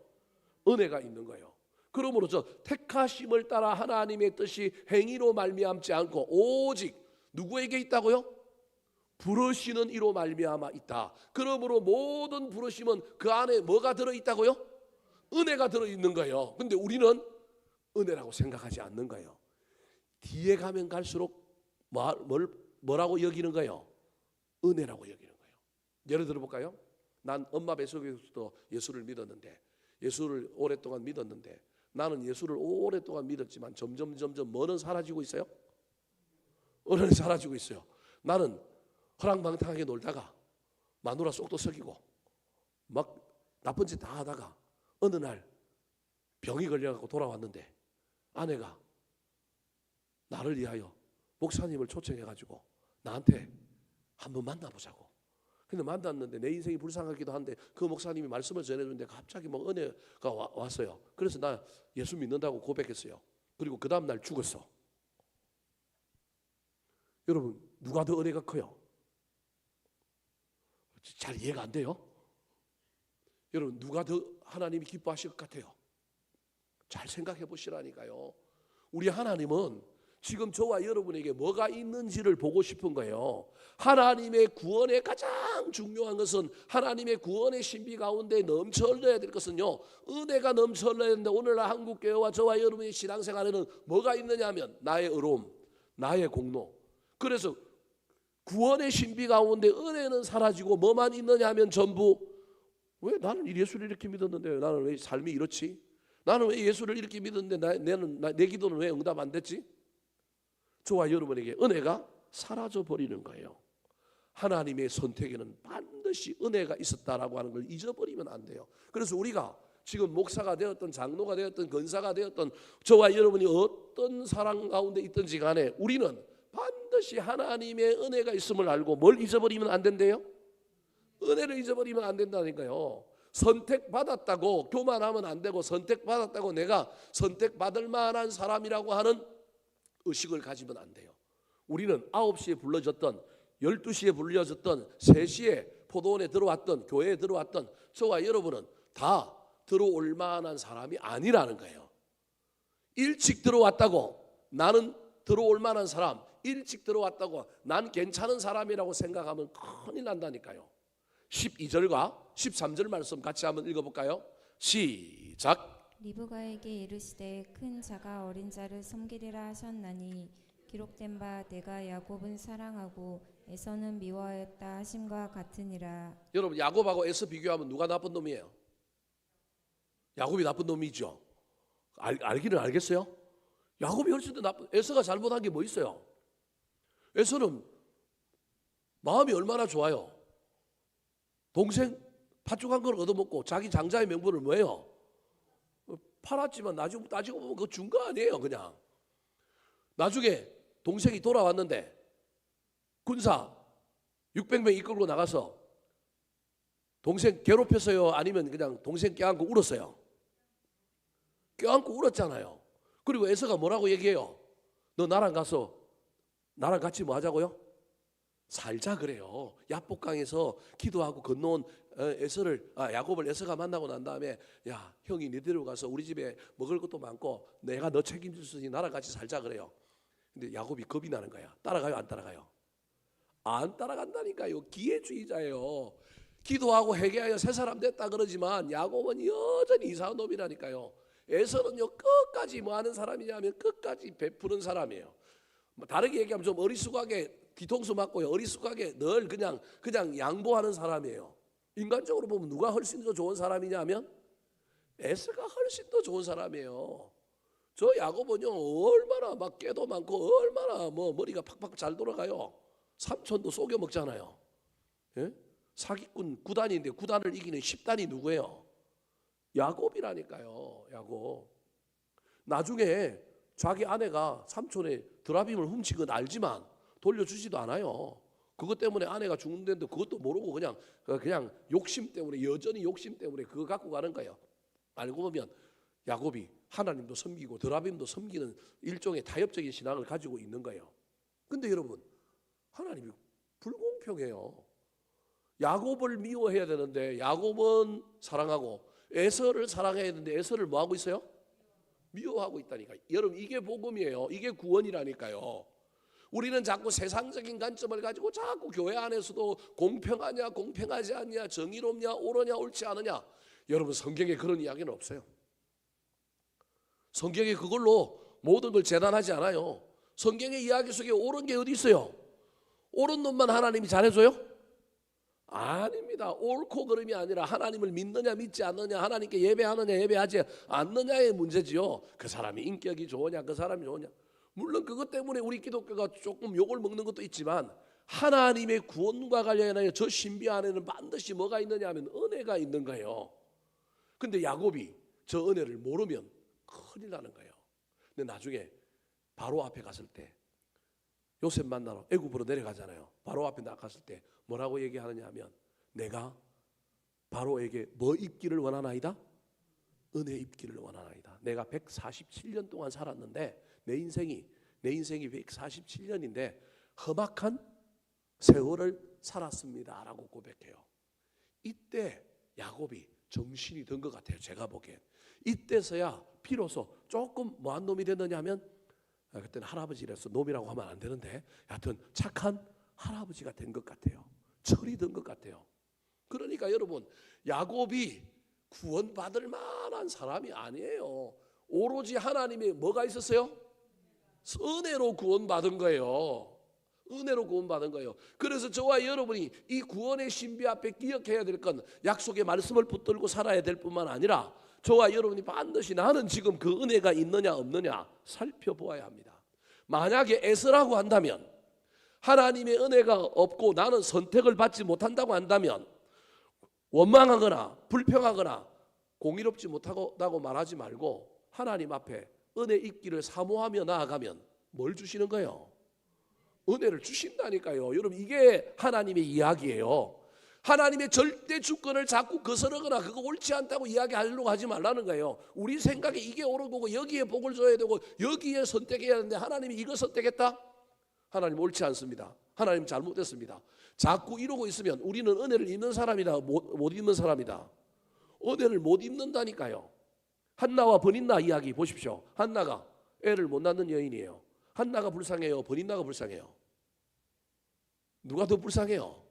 은혜가 있는 거예요. 그러므로 택하심을 따라 하나님의 뜻이 행위로 말미암지 않고 오직 누구에게 있다고요? 부르시는 이로 말미암아 있다. 그러므로 모든 부르심은 그 안에 뭐가 들어있다고요? 은혜가 들어있는 거예요. 근데 우리는 은혜라고 생각하지 않는 거예요. 뒤에 가면 갈수록 뭐라고 여기는 거예요? 은혜라고 여기는 거예요. 예를 들어볼까요? 난 엄마 뱃속에서도 예수를 믿었는데 예수를 오랫동안 믿었는데 나는 예수를 오랫동안 믿었지만 점점 뭐는 사라지고 있어요? 은혜는 사라지고 있어요. 나는 허랑방탕하게 놀다가 마누라 쏙도 썩이고 막 나쁜 짓 다 하다가 어느 날 병이 걸려갖고 돌아왔는데 아내가 나를 위하여 목사님을 초청해가지고 나한테 한번 만나보자고. 근데 만났는데 내 인생이 불쌍하기도 한데 그 목사님이 말씀을 전해주는데 갑자기 뭐 은혜가 왔어요. 그래서 나 예수 믿는다고 고백했어요. 그리고 그 다음 날 죽었어. 여러분 누가 더 은혜가 커요? 잘 이해가 안 돼요? 여러분 누가 더 하나님이 기뻐하실 것 같아요? 잘 생각해 보시라니까요. 우리 하나님은 지금 저와 여러분에게 뭐가 있는지를 보고 싶은 거예요. 하나님의 구원의 가장 중요한 것은 하나님의 구원의 신비 가운데 넘쳐 흘러야 될 것은요, 은혜가 넘쳐 흘러야 되는데 오늘날 한국교회와 저와 여러분의 신앙생활에는 뭐가 있느냐 하면 나의 의로움, 나의 공로. 그래서 구원의 신비 가운데 은혜는 사라지고 뭐만 있느냐 하면 전부 왜 나는 예수를 이렇게 믿었는데 나는 왜 삶이 이렇지? 나는 왜 예수를 이렇게 믿었는데 내 기도는 왜 응답 안 됐지? 저와 여러분에게 은혜가 사라져 버리는 거예요. 하나님의 선택에는 반드시 은혜가 있었다라고 하는 걸 잊어버리면 안 돼요. 그래서 우리가 지금 목사가 되었던 장로가 되었던 권사가 되었던 저와 여러분이 어떤 사랑 가운데 있든지 간에 우리는 반드시 하나님의 은혜가 있음을 알고 뭘 잊어버리면 안 된대요? 은혜를 잊어버리면 안 된다니까요. 선택받았다고 교만하면 안 되고 선택받았다고 내가 선택받을 만한 사람이라고 하는 의식을 가지면 안 돼요. 우리는 9시에 불러졌던 12시에 불려졌던 3시에 포도원에 들어왔던 교회에 들어왔던 저와 여러분은 다 들어올 만한 사람이 아니라는 거예요. 일찍 들어왔다고 나는 들어올 만한 사람, 일찍 들어왔다고 난 괜찮은 사람이라고 생각하면 큰일 난다니까요. 12절과 13절 말씀 같이 한번 읽어볼까요? 시작. 리브가에게 이르시되 큰 자가 어린 자를 섬기리라 하셨나니 기록된 바 내가 야곱은 사랑하고 에서는 미워하였다 하심과 같으니라. 여러분 야곱하고 에서 비교하면 누가 나쁜 놈이에요? 야곱이 나쁜 놈이죠. 알기는 알겠어요? 야곱이 훨씬 더 나쁜. 에서가 잘못한 게 뭐 있어요? 에서는 마음이 얼마나 좋아요. 동생 팥죽한 걸 얻어먹고 자기 장자의 명분을 뭐예요? 팔았지만 나중에 따지고 보면 그거 준 거 아니에요. 그냥 나중에 동생이 돌아왔는데 군사 600명 이끌고 나가서 동생 괴롭혔어요? 아니면 그냥 동생 껴안고 울었어요? 껴안고 울었잖아요. 그리고 에서가 뭐라고 얘기해요? 너 나랑 가서 나랑 같이 뭐 하자고요? 살자 그래요. 야복강에서 기도하고 건너온 야곱을 에서가 만나고 난 다음에 야 형이 네 데려가서 우리 집에 먹을 것도 많고 내가 너 책임질 수 있으니 나랑 같이 살자 그래요. 근데 야곱이 겁이 나는 거야. 따라가요 안 따라가요? 안 따라간다니까요. 기회주의자예요. 기도하고 회개하여 새 사람 됐다 그러지만 야곱은 여전히 이상한 놈이라니까요. 에서는요 끝까지 뭐 하는 사람이냐면 끝까지 베푸는 사람이에요. 다르게 얘기하면 좀 어리숙하게 뒤통수 맞고요. 어리숙하게 늘 그냥 양보하는 사람이에요. 인간적으로 보면 누가 훨씬 더 좋은 사람이냐면 에서가 훨씬 더 좋은 사람이에요. 저 야곱은요 얼마나 막 깨도 많고 얼마나 뭐 머리가 팍팍 잘 돌아가요. 삼촌도 속여 먹잖아요. 예? 사기꾼 9단인데 9단을 이기는 10단이 누구예요? 야곱이라니까요. 야곱. 나중에 자기 아내가 삼촌의 드라빔을 훔친 건 알지만 돌려주지도 않아요. 그것 때문에 아내가 죽는데도 그것도 모르고 그냥 욕심 때문에 여전히 욕심 때문에 그거 갖고 가는 거예요. 알고 보면 야곱이 하나님도 섬기고 드라빔도 섬기는 일종의 타협적인 신앙을 가지고 있는 거예요. 근데 여러분 하나님이 불공평해요. 야곱을 미워해야 되는데 야곱은 사랑하고 에서를 사랑해야 되는데 에서를 뭐하고 있어요? 미워하고 있다니까. 여러분 이게 복음이에요. 이게 구원이라니까요. 우리는 자꾸 세상적인 관점을 가지고 자꾸 교회 안에서도 공평하냐 공평하지 않냐 정의롭냐 옳으냐 옳지 않으냐. 여러분 성경에 그런 이야기는 없어요. 성경에 그걸로 모든 걸 재단하지 않아요. 성경의 이야기 속에 옳은 게 어디 있어요? 옳은 놈만 하나님이 잘해줘요? 아닙니다. 옳고 그름이 아니라 하나님을 믿느냐 믿지 않느냐 하나님께 예배하느냐 예배하지 않느냐의 문제지요. 그 사람이 인격이 좋으냐 그 사람이 좋으냐. 물론 그것 때문에 우리 기독교가 조금 욕을 먹는 것도 있지만 하나님의 구원과 관련하여 저 신비 안에는 반드시 뭐가 있느냐 하면 은혜가 있는 거예요. 근데 야곱이 저 은혜를 모르면 큰일 나는 거예요. 근데 나중에 바로 앞에 갔을 때 요셉 만나러 애굽으로 내려가잖아요. 바로 앞에 나갔을 때 뭐라고 얘기하느냐 하면 내가 바로에게 뭐 입기를 원하나이다? 은혜 입기를 원하나이다. 내가 147년 동안 살았는데 내 인생이 147년인데 험악한 세월을 살았습니다 라고 고백해요. 이때 야곱이 정신이 든 것 같아요. 제가 보기엔 이때서야 비로소 조금 뭐한 놈이 됐느냐 하면 그때는 할아버지라서 놈이라고 하면 안 되는데 하여튼 착한 할아버지가 된 것 같아요. 철이 든 것 같아요. 그러니까 여러분 야곱이 구원받을 만한 사람이 아니에요. 오로지 하나님의 뭐가 있었어요? 은혜로 구원받은 거예요. 은혜로 구원받은 거예요. 그래서 저와 여러분이 이 구원의 신비 앞에 기억해야 될 건 약속의 말씀을 붙들고 살아야 될 뿐만 아니라 저와 여러분이 반드시 나는 지금 그 은혜가 있느냐 없느냐 살펴보아야 합니다. 만약에 에스라고 한다면 하나님의 은혜가 없고 나는 선택을 받지 못한다고 한다면 원망하거나 불평하거나 공의롭지 못하다고 말하지 말고 하나님 앞에 은혜 있기를 사모하며 나아가면 뭘 주시는 거예요? 은혜를 주신다니까요. 여러분 이게 하나님의 이야기예요. 하나님의 절대 주권을 자꾸 거스르거나 그거 옳지 않다고 이야기하려고 하지 말라는 거예요. 우리 생각에 이게 옳은 거고 여기에 복을 줘야 되고 여기에 선택해야 되는데 하나님이 이거 선택했다? 하나님 옳지 않습니다. 하나님 잘못됐습니다. 자꾸 이러고 있으면 우리는 은혜를 입는 사람이다 못 입는 사람이다. 은혜를 못 입는다니까요. 한나와 버닌나 이야기 보십시오. 한나가 애를 못 낳는 여인이에요. 한나가 불쌍해요? 버닌나가 불쌍해요? 누가 더 불쌍해요?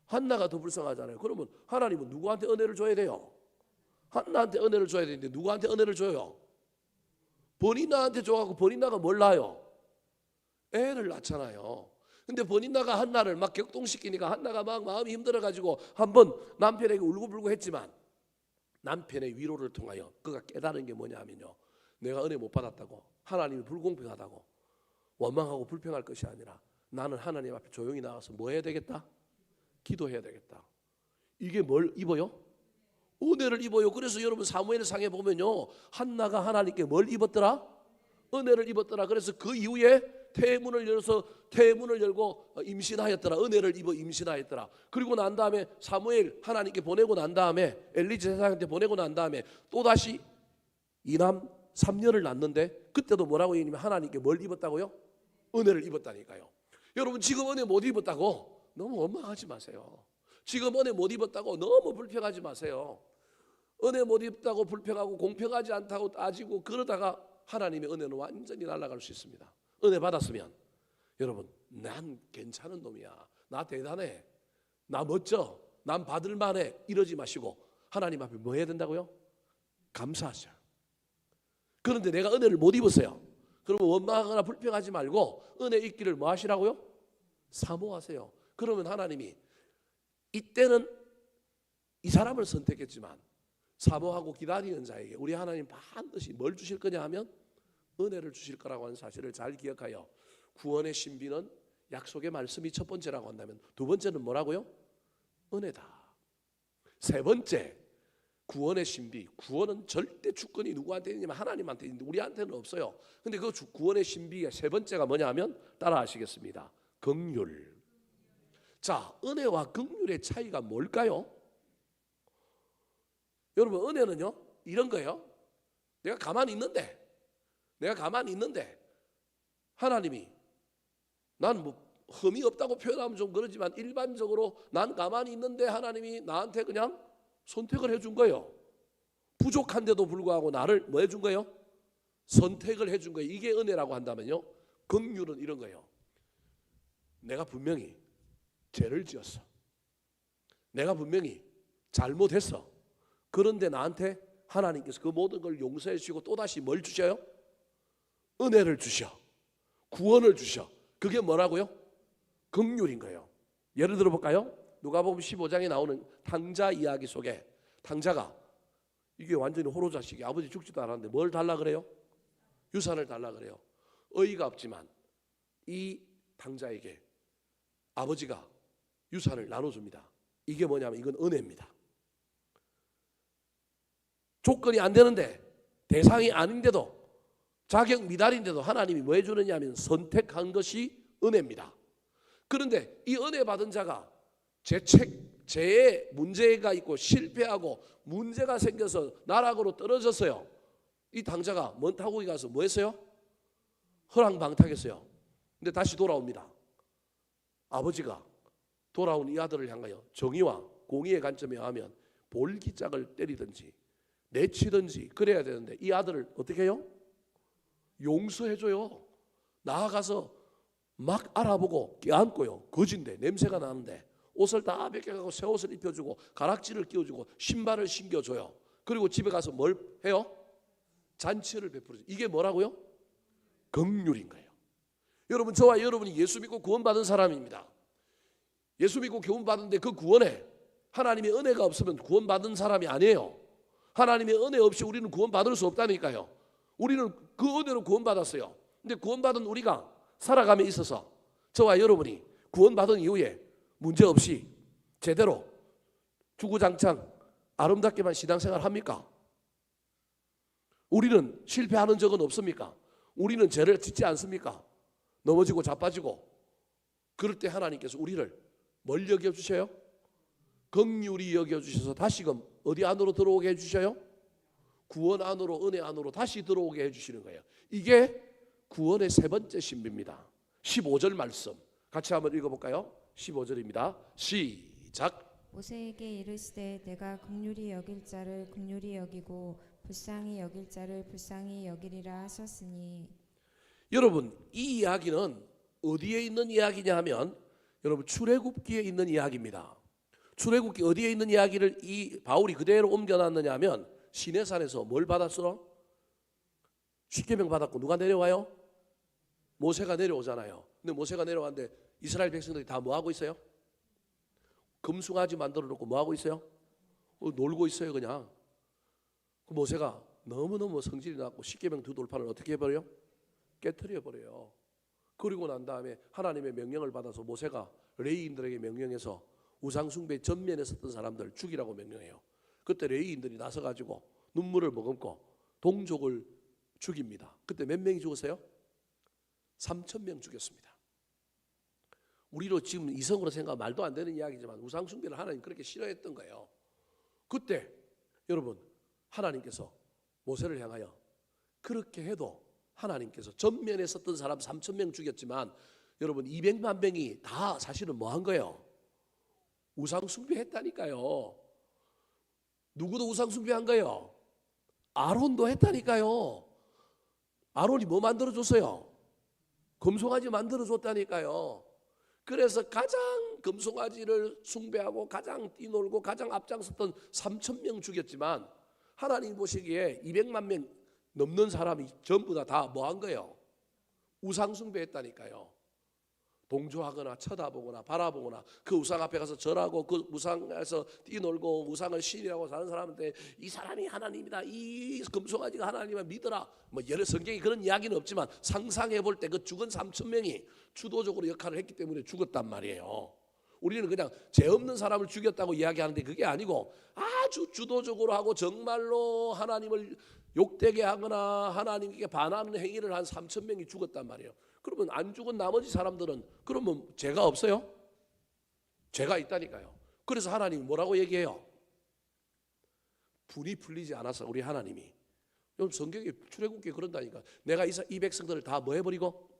한나가 더 불쌍하잖아요. 그러면 하나님은 누구한테 은혜를 줘야 돼요? 한나한테 은혜를 줘야 되는데 누구한테 은혜를 줘요? 버닌나한테 줘가지고 버닌나가 뭘 낳아요? 애를 낳잖아요. 근데 버닌나가 한나를 막 격동시키니까 한나가 막 마음이 힘들어가지고 한번 남편에게 울고불고 했지만 남편의 위로를 통하여 그가 깨달은 게 뭐냐 하면요, 내가 은혜 못 받았다고 하나님이 불공평하다고 원망하고 불평할 것이 아니라 나는 하나님 앞에 조용히 나가서 뭐 해야 되겠다? 기도해야 되겠다. 이게 뭘 입어요? 은혜를 입어요. 그래서 여러분 사무엘상에 보면요, 한나가 하나님께 뭘 입었더라? 은혜를 입었더라. 그래서 그 이후에 태문을 열고 임신하였더라. 은혜를 입어 임신하였더라. 그리고 난 다음에 사무엘 하나님께 보내고 난 다음에 엘리 제사장한테 보내고 난 다음에 또다시 이남 3년을 낳는데 그때도 뭐라고 얘기하냐면 하나님께 뭘 입었다고요? 은혜를 입었다니까요. 여러분 지금 은혜 못 입었다고 너무 원망하지 마세요. 지금 은혜 못 입었다고 너무 불평하지 마세요. 은혜 못 입다고 불평하고 공평하지 않다고 따지고 그러다가 하나님의 은혜는 완전히 날아갈 수 있습니다. 은혜 받았으면 여러분 난 괜찮은 놈이야, 나 대단해, 나 멋져, 난 받을 만해 이러지 마시고 하나님 앞에 뭐 해야 된다고요? 감사하셔. 그런데 내가 은혜를 못 입었어요. 그러면 원망하거나 불평하지 말고 은혜 있기를 뭐 하시라고요? 사모하세요. 그러면 하나님이 이때는 이 사람을 선택했지만 사모하고 기다리는 자에게 우리 하나님 반드시 뭘 주실 거냐 하면 은혜를 주실 거라고 하는 사실을 잘 기억하여 구원의 신비는 약속의 말씀이 첫 번째라고 한다면 두 번째는 뭐라고요? 은혜다. 세 번째 구원의 신비. 구원은 절대 주권이 누구한테 있냐면 하나님한테 있는데 우리한테는 없어요. 근데 그 구원의 신비의 세 번째가 뭐냐 하면 따라 하시겠습니다. 긍휼. 자, 은혜와 긍휼의 차이가 뭘까요? 여러분 은혜는요 이런 거예요. 내가 가만히 있는데 하나님이 난 뭐 흠이 없다고 표현하면 좀 그러지만 일반적으로 난 가만히 있는데 하나님이 나한테 그냥 선택을 해준 거예요. 부족한데도 불구하고 나를 뭐 해준 거예요? 선택을 해준 거예요. 이게 은혜라고 한다면요, 긍휼은 이런 거예요. 내가 분명히 죄를 지었어. 내가 분명히 잘못했어. 그런데 나한테 하나님께서 그 모든 걸 용서해 주시고 또다시 뭘 주셔요? 은혜를 주셔. 구원을 주셔. 그게 뭐라고요? 긍휼인 거예요. 예를 들어 볼까요? 누가복음 15장에 나오는 탕자 이야기 속에 탕자가 이게 완전히 호로 자식이 아버지 죽지도 않았는데 뭘 달라 그래요? 유산을 달라 그래요. 어이가 없지만 이 탕자에게 아버지가 유산을 나눠줍니다. 이게 뭐냐면 이건 은혜입니다. 조건이 안 되는데 대상이 아닌데도 자격 미달인데도 하나님이 뭐 해주느냐 하면 선택한 것이 은혜입니다. 그런데 이 은혜 받은 자가 죄에 문제가 있고 실패하고 문제가 생겨서 나락으로 떨어졌어요. 이 당자가 먼 타국에 가서 뭐 했어요? 허랑방탕했어요. 근데 다시 돌아옵니다. 아버지가 돌아온 이 아들을 향하여 정의와 공의의 관점에 의하면 볼기짝을 때리든지 내치든지 그래야 되는데 이 아들을 어떻게 해요? 용서해줘요. 나아가서 막 알아보고 껴안고요. 거진데 냄새가 나는데 옷을 다 벗겨가고 새 옷을 입혀주고 가락지를 끼워주고 신발을 신겨줘요. 그리고 집에 가서 뭘 해요? 잔치를 베풀어줘. 이게 뭐라고요? 긍휼인 거예요. 여러분 저와 여러분이 예수 믿고 구원받은 사람입니다. 예수 믿고 구원받은데 그 구원에 하나님의 은혜가 없으면 구원받은 사람이 아니에요. 하나님의 은혜 없이 우리는 구원받을 수 없다니까요. 우리는 그 은혜로 구원받았어요. 근데 구원받은 우리가 살아감에 있어서 저와 여러분이 구원받은 이후에 문제없이 제대로 주구장창 아름답게만 신앙생활 합니까? 우리는 실패하는 적은 없습니까? 우리는 죄를 짓지 않습니까? 넘어지고 자빠지고 그럴 때 하나님께서 우리를 뭘 여겨주셔요? 긍휼히 여겨주셔서 다시금 어디 안으로 들어오게 해주셔요? 구원 안으로, 은혜 안으로 다시 들어오게 해주시는 거예요. 이게 구원의 세 번째 신비입니다. 15절 말씀 같이 한번 읽어볼까요? 15절입니다. 시작. 모세에게 이르시되 내가 긍휼히 여길 자를 긍휼히 여기고 불쌍히 여길 자를 불쌍히 여기리라 하셨으니. 여러분 이 이야기는 어디에 있는 이야기냐 하면 여러분 출애굽기에 있는 이야기입니다. 출애굽기 어디에 있는 이야기를 이 바울이 그대로 옮겨놨느냐 하면 시내산에서 뭘 받았어? 십계명 받았고 누가 내려와요? 모세가 내려오잖아요. 근데 모세가 내려왔는데 이스라엘 백성들이 다 뭐하고 있어요? 금송아지 만들어 놓고 뭐하고 있어요? 놀고 있어요 그냥. 그 모세가 너무너무 성질이 났고 십계명 두 돌판을 어떻게 해버려요? 깨트려 버려요. 그리고 난 다음에 하나님의 명령을 받아서 모세가 레위인들에게 명령해서 우상숭배 전면에 섰던 사람들 죽이라고 명령해요. 그때 레위인들이 나서가지고 눈물을 머금고 동족을 죽입니다. 그때 몇 명이 죽었어요? 3,000명 죽였습니다. 우리로 지금 이성으로 생각하면 말도 안 되는 이야기지만 우상숭배를 하나님 그렇게 싫어했던 거예요. 그때 여러분 하나님께서 모세를 향하여 그렇게 해도 하나님께서 전면에 섰던 사람 3,000명 죽였지만 여러분 200만 명이 다 사실은 뭐 한 거예요? 우상 숭배했다니까요. 누구도 우상 숭배한 거예요? 아론도 했다니까요. 아론이 뭐 만들어줬어요? 금송아지 만들어줬다니까요. 그래서 가장 금송아지를 숭배하고 가장 뛰놀고 가장 앞장섰던 3,000명 죽였지만 하나님 보시기에 200만 명 넘는 사람이 전부 다 뭐 한 거예요? 우상 숭배했다니까요. 동조하거나 쳐다보거나 바라보거나 그 우상 앞에 가서 절하고 그 우상에서 뛰놀고 우상을 신이라고 사는 사람한테 이 사람이 하나님이다, 이 금송아지가 하나님을 믿어라, 뭐 여러 성경에 그런 이야기는 없지만 상상해 볼 때 그 죽은 3,000명이 주도적으로 역할을 했기 때문에 죽었단 말이에요. 우리는 그냥 죄 없는 사람을 죽였다고 이야기하는데 그게 아니고 아주 주도적으로 하고 정말로 하나님을 욕되게 하거나 하나님께 반하는 행위를 한 3,000명이 죽었단 말이에요. 그러면 안 죽은 나머지 사람들은 그러면 죄가 없어요? 죄가 있다니까요. 그래서 하나님이 뭐라고 얘기해요? 분이 풀리지 않아서 우리 하나님이, 여러분 성경에 출애굽기에 그런다니까. 내가 이 백성들을 다 뭐 해버리고?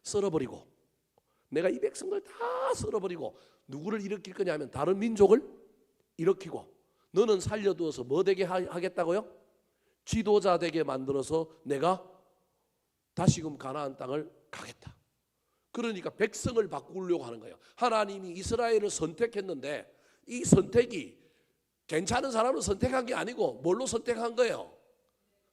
썰어버리고. 내가 이 백성들을 다 썰어버리고 누구를 일으킬 거냐면 다른 민족을 일으키고 너는 살려두어서 뭐 되게 하겠다고요? 지도자 되게 만들어서 내가 다시금 가나안 땅을 가겠다. 그러니까 백성을 바꾸려고 하는 거예요. 하나님이 이스라엘을 선택했는데 이 선택이 괜찮은 사람을 선택한 게 아니고 뭘로 선택한 거예요?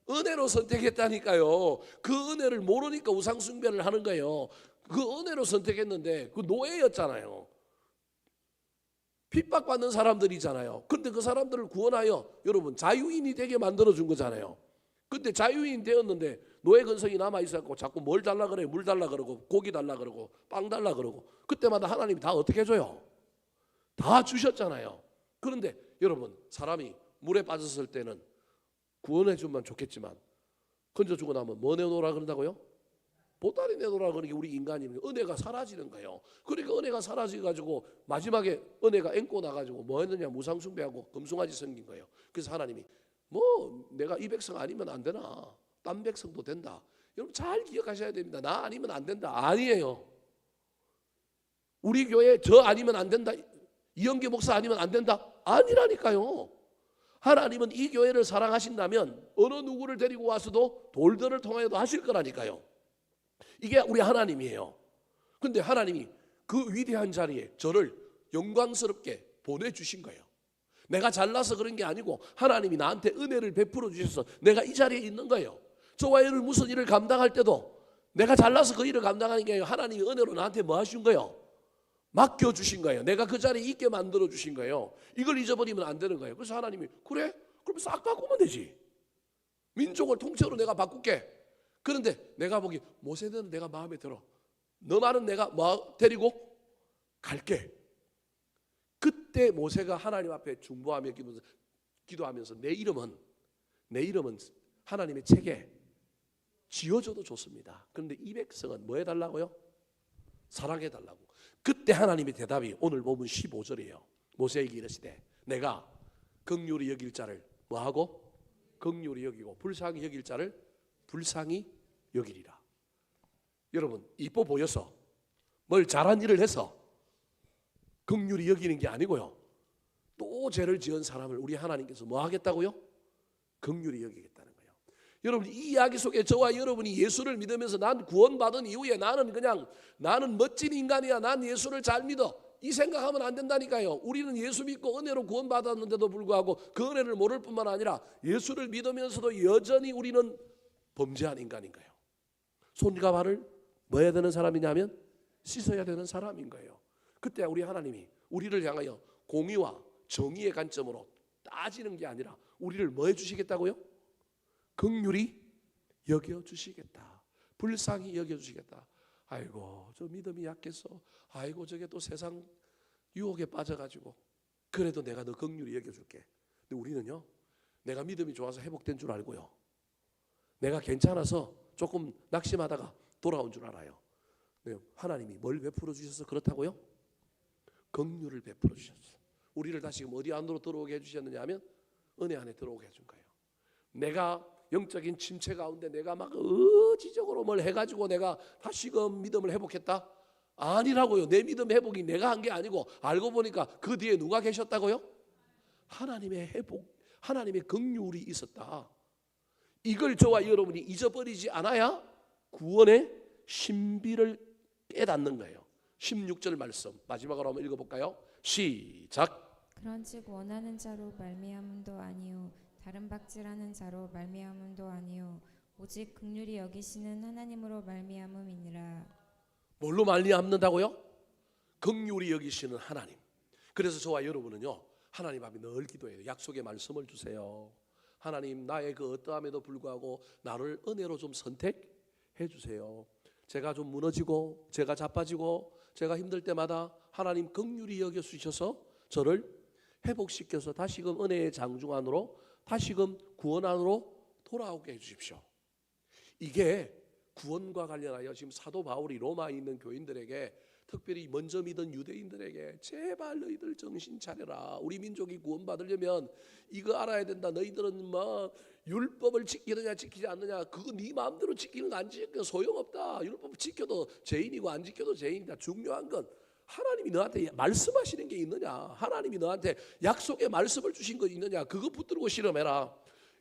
은혜로 선택했다니까요. 그 은혜를 모르니까 우상 숭배를 하는 거예요. 그 은혜로 선택했는데 그 노예였잖아요. 핍박받는 사람들이잖아요. 그런데 그 사람들을 구원하여 여러분 자유인이 되게 만들어준 거잖아요. 근데 자유인 되었는데 노예 근성이 남아있었고 자꾸 뭘 달라 그래요? 물 달라 그러고 고기 달라 그러고 빵 달라 그러고 그때마다 하나님이 다 어떻게 해줘요? 다 주셨잖아요. 그런데 여러분 사람이 물에 빠졌을 때는 구원해 주면 좋겠지만 건져주고 나면 뭐 내놓으라 그런다고요? 보따리 내놓으라 그러는 게 우리 인간이면 은혜가 사라지는 거예요. 그러니까 은혜가 사라져가지고 마지막에 은혜가 앵꼬 나가지고 뭐 했느냐? 무상숭배하고 금송아지 생긴 거예요. 그래서 하나님이 뭐 내가 이 백성 아니면 안 되나? 딴 백성도 된다. 여러분 잘 기억하셔야 됩니다. 나 아니면 안 된다. 아니에요. 우리 교회 저 아니면 안 된다. 이영계 목사 아니면 안 된다. 아니라니까요. 하나님은 이 교회를 사랑하신다면 어느 누구를 데리고 와서도 돌들을 통하여도 하실 거라니까요. 이게 우리 하나님이에요. 그런데 하나님이 그 위대한 자리에 저를 영광스럽게 보내주신 거예요. 내가 잘나서 그런 게 아니고 하나님이 나한테 은혜를 베풀어 주셔서 내가 이 자리에 있는 거예요. 저와 여러분 무슨 일을 감당할 때도 내가 잘나서 그 일을 감당하는 게 아니라 하나님이 은혜로 나한테 뭐 하신 거예요? 맡겨주신 거예요. 내가 그 자리에 있게 만들어 주신 거예요. 이걸 잊어버리면 안 되는 거예요. 그래서 하나님이 그래? 그럼 싹 바꾸면 되지. 민족을 통째로 내가 바꿀게. 그런데 내가 보기 모세는 내가 마음에 들어. 너만은 내가 데리고 갈게. 그때 모세가 하나님 앞에 중보하며 기도하면서 내 이름은 하나님의 책에 지어줘도 좋습니다. 그런데 이 백성은 뭐 해달라고요? 사랑해달라고. 그때 하나님의 대답이 오늘 보면 15절이에요. 모세에게 이르시되 내가 긍휼히 여길 자를 뭐하고? 긍휼히 여기고 불쌍히 여길 자를 불쌍히 여기리라. 여러분 이뻐 보여서 뭘 잘한 일을 해서 긍휼히 여기는 게 아니고요. 또 죄를 지은 사람을 우리 하나님께서 뭐 하겠다고요? 긍휼히 여기겠다는 거예요. 여러분 이 이야기 속에 저와 여러분이 예수를 믿으면서 난 구원받은 이후에 나는 멋진 인간이야. 난 예수를 잘 믿어. 이 생각하면 안 된다니까요. 우리는 예수 믿고 은혜로 구원받았는데도 불구하고 그 은혜를 모를 뿐만 아니라 예수를 믿으면서도 여전히 우리는 범죄한 인간인 거예요. 손과 발을 뭐 해야 되는 사람이냐면 씻어야 되는 사람인 거예요. 그때 우리 하나님이 우리를 향하여 공의와 정의의 관점으로 따지는 게 아니라 우리를 뭐 해주시겠다고요? 긍휼히 여겨주시겠다. 불쌍히 여겨주시겠다. 아이고 저 믿음이 약해서 아이고 저게 또 세상 유혹에 빠져가지고 그래도 내가 너 긍휼히 여겨줄게. 근데 우리는요 내가 믿음이 좋아서 회복된 줄 알고요 내가 괜찮아서 조금 낙심하다가 돌아온 줄 알아요. 네, 하나님이 뭘 베풀어 주셔서 그렇다고요? 긍휼을 베풀어 주셨어. 우리를 다시금 어디 안으로 들어오게 해주셨느냐 하면 은혜 안에 들어오게 해준 거예요. 내가 영적인 침체 가운데 내가 막 의지적으로 뭘 해가지고 내가 다시금 믿음을 회복했다? 아니라고요. 내 믿음 회복이 내가 한 게 아니고 알고 보니까 그 뒤에 누가 계셨다고요? 하나님의 회복, 하나님의 긍휼이 있었다. 이걸 저와 여러분이 잊어버리지 않아야 구원의 신비를 깨닫는 거예요. 16절 말씀 마지막으로 한번 읽어볼까요? 시작. 그런즉 원하는 자로 말미암음도 아니요 다른 박질하는 자로 말미암음도 아니요 오직 긍휼히 여기시는 하나님으로 말미암음이니라. 뭘로 말미암는다고요? 긍휼히 여기시는 하나님. 그래서 저와 여러분은요 하나님 앞에 늘 기도해요. 약속의 말씀을 주세요. 하나님 나의 그 어떠함에도 불구하고 나를 은혜로 좀 선택해 주세요. 제가 좀 무너지고 제가 자빠지고 제가 힘들 때마다 하나님 긍휼히 여겨 주셔서 저를 회복시켜서 다시금 은혜의 장중 안으로 다시금 구원 안으로 돌아오게 해 주십시오. 이게 구원과 관련하여 지금 사도 바울이 로마에 있는 교인들에게 특별히 먼저 믿은 유대인들에게 제발 너희들 정신 차려라. 우리 민족이 구원받으려면 이거 알아야 된다. 너희들은 뭐 율법을 지키느냐 지키지 않느냐 그거 네 마음대로 지키는 거 안 지키는 소용없다. 율법 지켜도 죄인이고 안 지켜도 죄인이다. 중요한 건 하나님이 너한테 말씀하시는 게 있느냐, 하나님이 너한테 약속의 말씀을 주신 거 있느냐, 그거 붙들고 실험해라.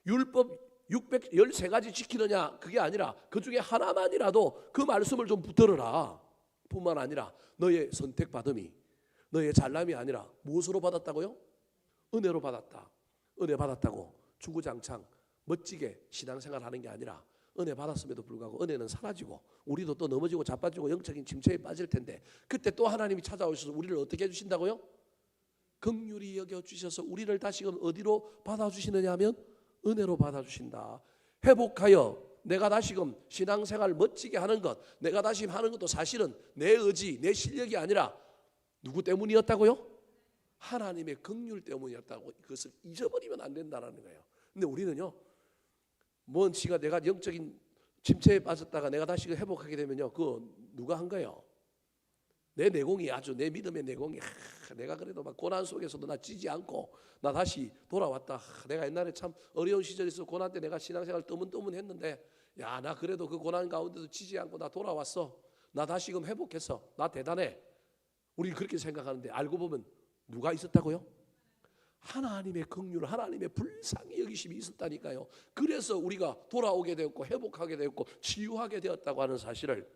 율법 613가지 지키느냐 그게 아니라 그 중에 하나만이라도 그 말씀을 좀 붙들어라. 뿐만 아니라 너의 선택받음이 너의 잘남이 아니라 무엇으로 받았다고요? 은혜로 받았다. 은혜 받았다고 주구장창 멋지게 신앙생활 하는 게 아니라 은혜 받았음에도 불구하고 은혜는 사라지고 우리도 또 넘어지고 자빠지고 영적인 침체에 빠질 텐데 그때 또 하나님이 찾아오셔서 우리를 어떻게 해주신다고요? 긍휼히 여겨주셔서 우리를 다시금 어디로 받아주시느냐 하면 은혜로 받아주신다. 회복하여 내가 다시금 신앙생활 멋지게 하는 것, 내가 다시 하는 것도 사실은 내 의지, 내 실력이 아니라 누구 때문이었다고요? 하나님의 긍휼 때문이었다고. 그것을 잊어버리면 안 된다는 거예요. 근데 우리는요, 뭔 지가 내가 영적인 침체에 빠졌다가 내가 다시 회복하게 되면요, 그거 누가 한 거예요? 내 내공이 아주 내 믿음의 내공이 내가 그래도 막 고난 속에서도 나 찌지 않고 나 다시 돌아왔다. 내가 옛날에 참 어려운 시절에서 고난 때 내가 신앙생활 뜨문뜨문했는데 야, 나 그래도 그 고난 가운데도 찌지 않고 나 돌아왔어. 나 다시금 회복했어. 나 대단해. 우리 그렇게 생각하는데 알고 보면 누가 있었다고요? 하나님의 긍휼, 하나님의 불쌍히 여기심이 있었다니까요. 그래서 우리가 돌아오게 되었고 회복하게 되었고 치유하게 되었다고 하는 사실을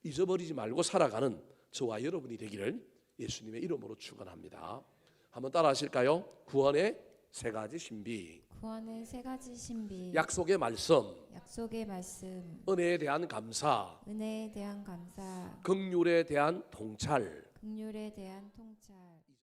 잊어버리지 말고 살아가는 저와 여러분이 되기를 예수님의 이름으로 축원합니다. 한번 따라 하실까요? 구원의 세 가지 신비. 구원의 세 가지 신비. 약속의 말씀. 약속의 말씀. 은혜에 대한 감사. 은혜에 대한 감사. 긍휼에 대한 통찰. 긍휼에 대한 통찰.